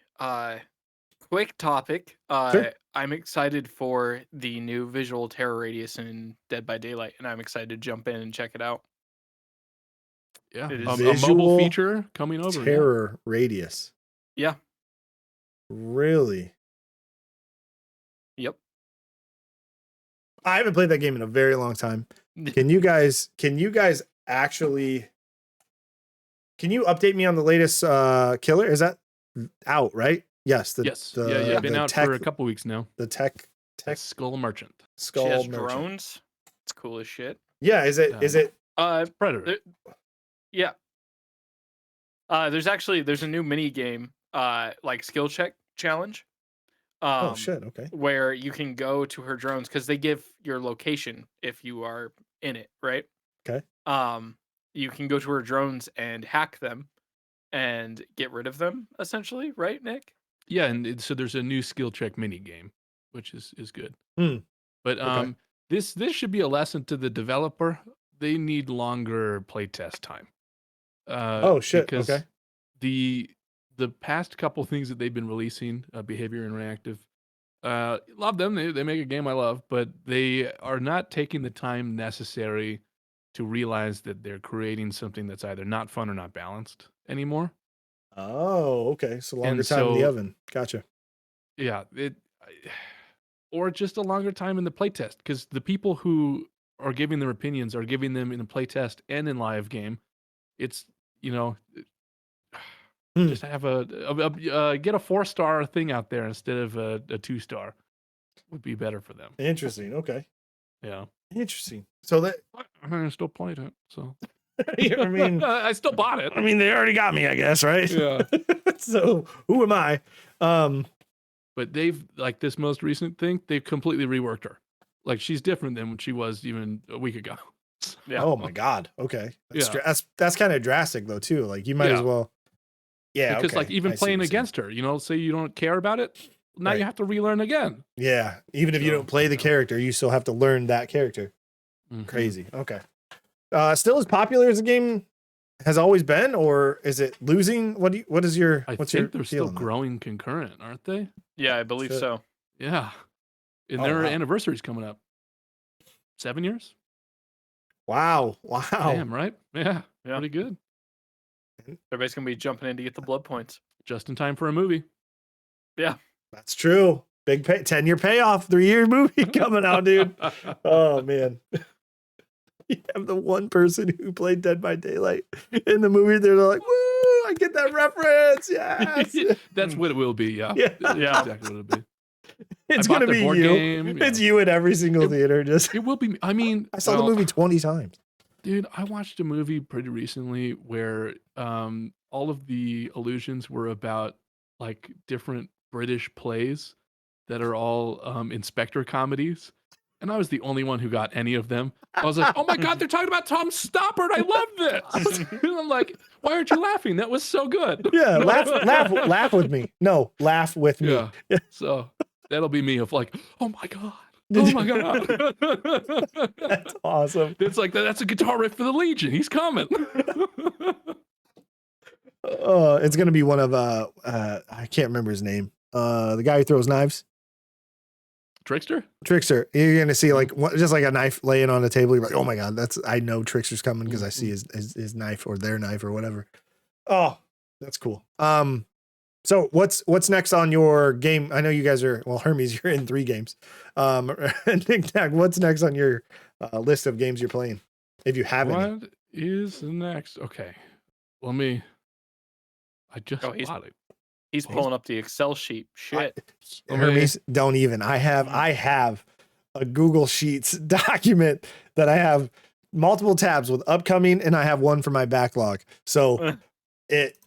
Quick topic. Sure. I'm excited for the new visual terror radius in Dead by Daylight, and I'm excited to jump in and check it out. Yeah, a mobile feature coming over. Terror radius. Yeah. Really? Yep. I haven't played that game in a very long time. Can you guys actually? Can you update me on the latest killer? Is that out, right? Yes. Yeah. Been out for a couple weeks now. The tech Skull Merchant. She has drones. It's cool as shit. Yeah. Is it? Predator. Yeah. There's a new mini game, like skill check challenge. Oh shit. Okay. Where you can go to her drones because they give your location if you are in it, right? Okay. You can go to her drones and hack them and get rid of them, essentially, right, Nick? Yeah, and so there's a new skill check mini game, which is good. But Okay. this should be a lesson to the developer. They need longer playtest time. Oh shit. Because Okay. the past couple things that they've been releasing, Behavior and Reactive, love them. They make a game I love, but they are not taking the time necessary to realize that they're creating something that's either not fun or not balanced anymore. Oh, okay. So longer time in the oven. Gotcha. Yeah, or just a longer time in the playtest, because the people who are giving their opinions are giving them in a playtest and in live game. It's just have get a 4-star thing out there instead of a 2-star would be better for them. Interesting. Okay. Yeah. Interesting. So that I still played it. So I mean, I still bought it. I mean, they already got me, I guess, right? Yeah. So who am I? But they've, like, this most recent thing, they've completely reworked her. Like, she's different than what she was even a week ago. Yeah. Oh my god. Okay. Yeah. That's kind of drastic though too. Like you might as well. Yeah. Because like even playing against her, say you don't care about it, now you have to relearn again. Yeah. Even if you don't play the character, you still have to learn that character. Mm-hmm. Crazy. Okay. Still as popular as the game has always been, or is it losing? What's your I think they're still growing concurrent, aren't they? Yeah, I believe so. Yeah. And their anniversary's coming up. 7 years? Wow. Damn, right? Yeah. Pretty good. Everybody's gonna be jumping in to get the blood points. Just in time for a movie. Yeah. That's true. Big 10-year payoff, 3-year movie coming out, dude. Oh man. You have the one person who played Dead by Daylight in the movie. They're like, woo, I get that reference. Yes. That's what it will be. Yeah. That's exactly what it'll be. It's going to be you. Game, it's you at every single theater. It will be. I mean, I saw the movie 20 times. Dude, I watched a movie pretty recently where all of the illusions were about like different British plays that are all inspector comedies. And I was the only one who got any of them. I was like, oh my God, they're talking about Tom Stoppard. I love this. And I'm like, why aren't you laughing? That was so good. Yeah, laugh with me. No, laugh with me. Yeah. So that'll be me of like, oh my God. Oh my God. That's awesome. It's like, that's a guitar riff for the Legion. He's coming. It's going to be one of, I can't remember his name. The guy who throws knives. Trickster. You're going to see like just like a knife laying on the table. You're like, oh my God, I know Trickster's coming because I see his knife or their knife or whatever. Oh, that's cool. So what's next on your game? I know you guys are, well, Hermes, you're in 3 games. Nick Nack, what's next on your list of games you're playing? If you have any. What is next? Okay. I just bought it. He's pulling up the Excel sheet. Shit. Hermes, don't even. I have a Google Sheets document that I have multiple tabs with upcoming, and I have one for my backlog. So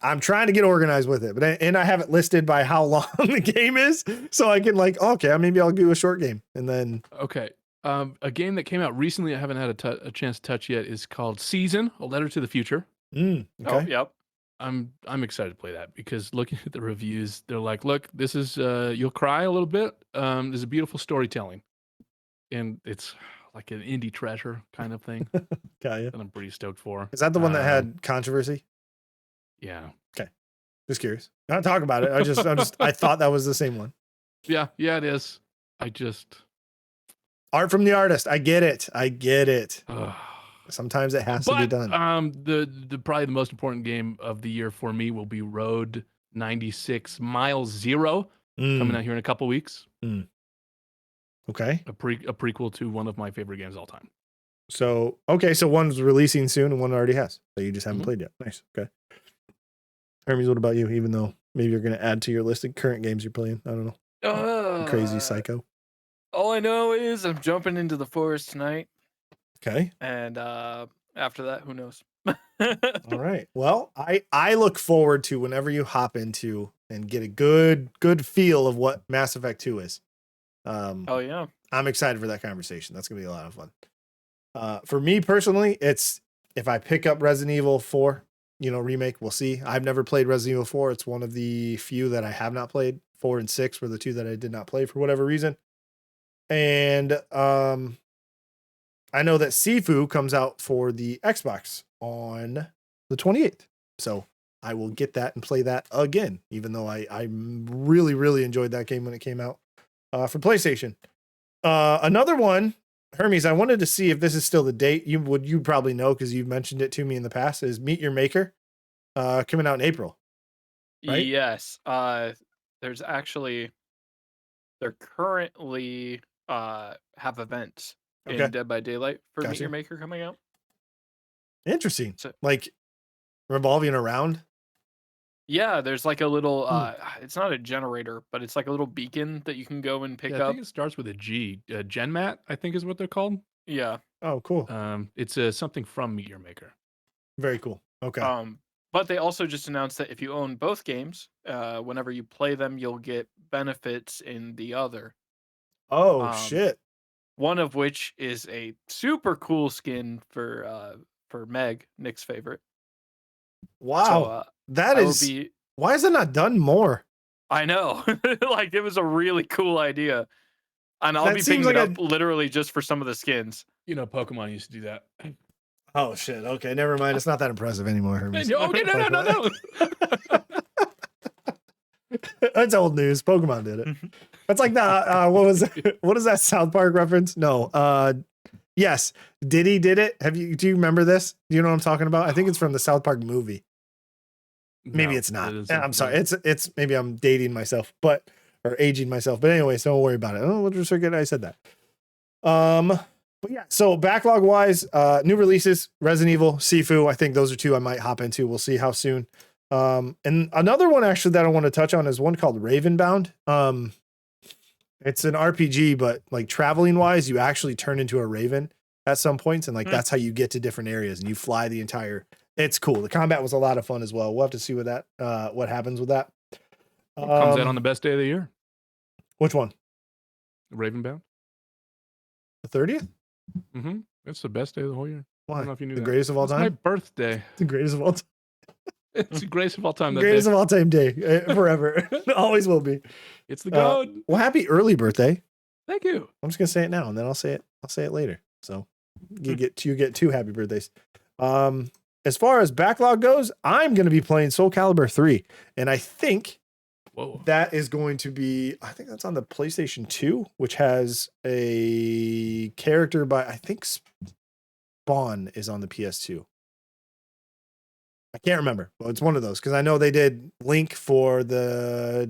I'm trying to get organized with it, and I have it listed by how long the game is, so I can like, okay, maybe I'll do a short game, and then okay. A game that came out recently I haven't had a chance to touch yet is called Season: A Letter to the Future. Okay. Oh, yep. I'm excited to play that because looking at the reviews, they're like, look, this is you'll cry a little bit. There's a beautiful storytelling, and it's like an indie treasure kind of thing. Got you. And I'm pretty stoked for. Is that the one that had controversy? Yeah. Okay. Just curious. Not talk about it. I thought that was the same one. Yeah, it is. Art from the artist. I get it. Sometimes it has to be done. The probably the most important game of the year for me will be Road 96 Mile Zero coming out here in a couple weeks. Okay. A prequel to one of my favorite games of all time. So, okay, so one's releasing soon and one already has. So you just haven't played yet. Nice. Okay. Hermes, what about you? Even though maybe you're going to add to your list of current games you're playing. I don't know. Crazy psycho. All I know is I'm jumping into the forest tonight. Okay. And after that, who knows? All right. Well, I look forward to whenever you hop into and get a good feel of what Mass Effect 2 is. Oh yeah. I'm excited for that conversation. That's gonna be a lot of fun. For me personally, it's if I pick up Resident Evil 4, remake, we'll see. I've never played Resident Evil 4. It's one of the few that I have not played. 4 and 6 were the two that I did not play for whatever reason. And I know that Sifu comes out for the Xbox on the 28th. So I will get that and play that again, even though I really, really enjoyed that game when it came out for PlayStation. Another one, Hermes, I wanted to see if this is still the date. You probably know because you've mentioned it to me in the past, is Meet Your Maker coming out in April. Right? Yes. There's actually, they're currently have events in Dead by Daylight for Meet Your Maker coming out. Interesting. So, like revolving around. Yeah, there's like a little it's not a generator, but it's like a little beacon that you can go and pick up. I think it starts with a G. Genmat, I think is what they're called. Yeah. Oh, cool. It's something from Meet Your Maker. Very cool. Okay. But they also just announced that if you own both games, whenever you play them, you'll get benefits in the other. Oh shit. One of which is a super cool skin for Meg, Nick's favorite. Wow. So, why is it not done more? I know. Like it was a really cool idea. And I'll be picking it up literally just for some of the skins. Pokemon used to do that. Oh shit. Okay, never mind. It's not that impressive anymore, Hermes. No. That's old news. Pokemon did it. That's like the what is that South Park reference? No. Yes, Diddy did it. Do you remember this? Do you know what I'm talking about? I think it's from the South Park movie. Maybe it's not. I'm sorry. It's maybe I'm dating myself, or aging myself. But anyways, don't worry about it. Oh, we'll just forget I said that. But yeah, so backlog wise, new releases, Resident Evil, Sifu. I think those are two I might hop into. We'll see how soon. And another one actually that I want to touch on is one called Ravenbound. It's an RPG, but like traveling wise, you actually turn into a raven at some points, and like that's how you get to different areas, and you fly the entire. It's cool. The combat was a lot of fun as well. We'll have to see what happens with that. Comes out on the best day of the year. Which one? Ravenbound. The 30th? Mm-hmm. It's the best day of the whole year. Why? I don't know if you knew the greatest of all time? It's my birthday. The greatest of all time. It's the greatest of all time. Greatest of all time day. Forever. Always will be. It's the goat. Well, happy early birthday. Thank you. I'm just gonna say it now, and then I'll say it later. So you get two happy birthdays. As far as backlog goes, I'm going to be playing Soul Calibur 3. And I think that is going to be, I think that's on the PlayStation 2, which has a character by, I think Spawn is on the PS2. I can't remember. Well, it's one of those because I know they did Link for the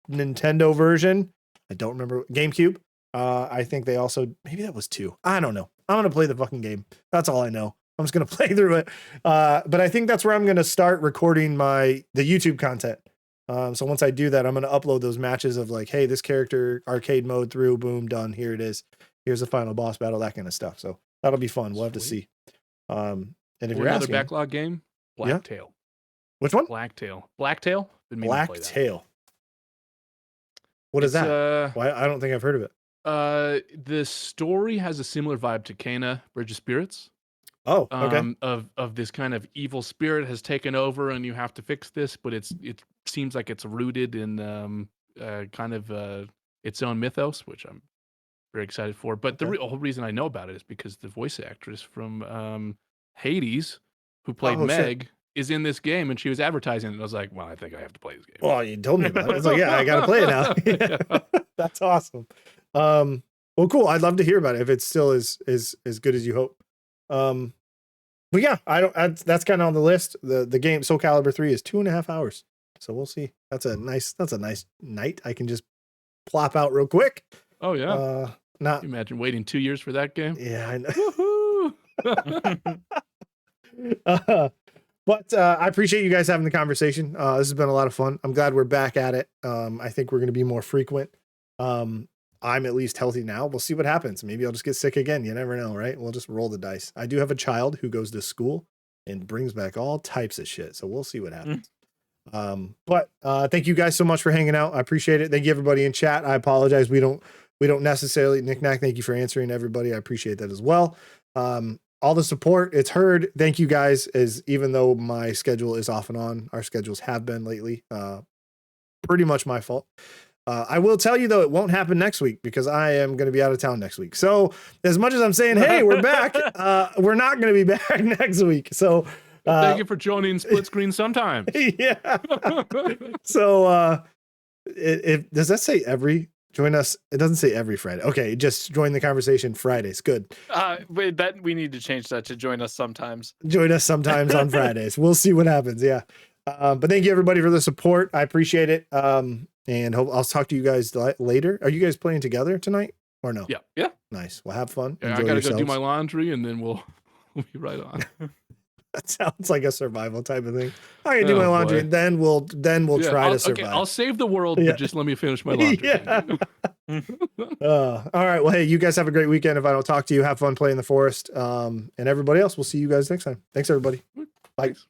Nintendo version. I don't remember. GameCube. I think they also, maybe that was 2. I don't know. I'm going to play the fucking game. That's all I know. I'm just going to play through it. But I think that's where I'm going to start recording the YouTube content. So once I do that, I'm going to upload those matches of like, hey, this character arcade mode through, boom, done. Here it is. Here's the final boss battle, that kind of stuff. So that'll be fun. We'll have to see. And if you're another backlog game, Blacktail. Which one? Blacktail. Blacktail. What is that? Why? I don't think I've heard of it. The story has a similar vibe to Kena, Bridge of Spirits. Oh, okay. Of this kind of evil spirit has taken over, and you have to fix this, but it seems like it's rooted in kind of its own mythos, which I'm very excited for. But the whole reason I know about it is because the voice actress from Hades, who played Meg, is in this game, and she was advertising it. And I was like, well, I think I have to play this game. Well, you told me about it. I was like, yeah, I got to play it now. That's awesome. Well, cool. I'd love to hear about it if it still is as good as you hope. But yeah, that's kind of on the list. The game Soul Calibur 3 is 2.5 hours. So we'll see. That's a nice night. I can just plop out real quick. Oh yeah. Not. Can you imagine waiting 2 years for that game? Yeah, I know. Woohoo! But I appreciate you guys having the conversation. This has been a lot of fun. I'm glad we're back at it. I think we're going to be more frequent. I'm at least healthy now. We'll see what happens. Maybe I'll just get sick again. You never know, right? We'll just roll the dice. I do have a child who goes to school and brings back all types of shit. So we'll see what happens. But thank you guys so much for hanging out. I appreciate it. Thank you everybody in chat. I apologize. We don't necessarily knick-knack. Thank you for answering everybody. I appreciate that as well. All the support, it's heard. Thank you guys, as even though my schedule is off and on, our schedules have been lately. Pretty much my fault. I will tell you though, it won't happen next week because I am going to be out of town next week. So as much as I'm saying, hey, we're back, we're not going to be back next week. So thank you for joining Split Screen sometime. Yeah. So does that say every? Join us. It doesn't say every Friday. Okay, just join the conversation Fridays. Good. Wait, that we need to change that to join us sometimes. Join us sometimes on Fridays. We'll see what happens. Yeah. But thank you everybody for the support. I appreciate it. And I'll talk to you guys later. Are you guys playing together tonight or no? Yeah. Yeah. Nice. Well, have fun. Yeah, I gotta go do my laundry and then we'll be right on. That sounds like a survival type of thing. I can do my laundry and then we'll try to survive. Okay, I'll save the world, but just let me finish my laundry. Yeah. All right. Well, hey, you guys have a great weekend. If I don't talk to you, have fun playing the forest. And everybody else, we'll see you guys next time. Thanks, everybody. Bye. Thanks.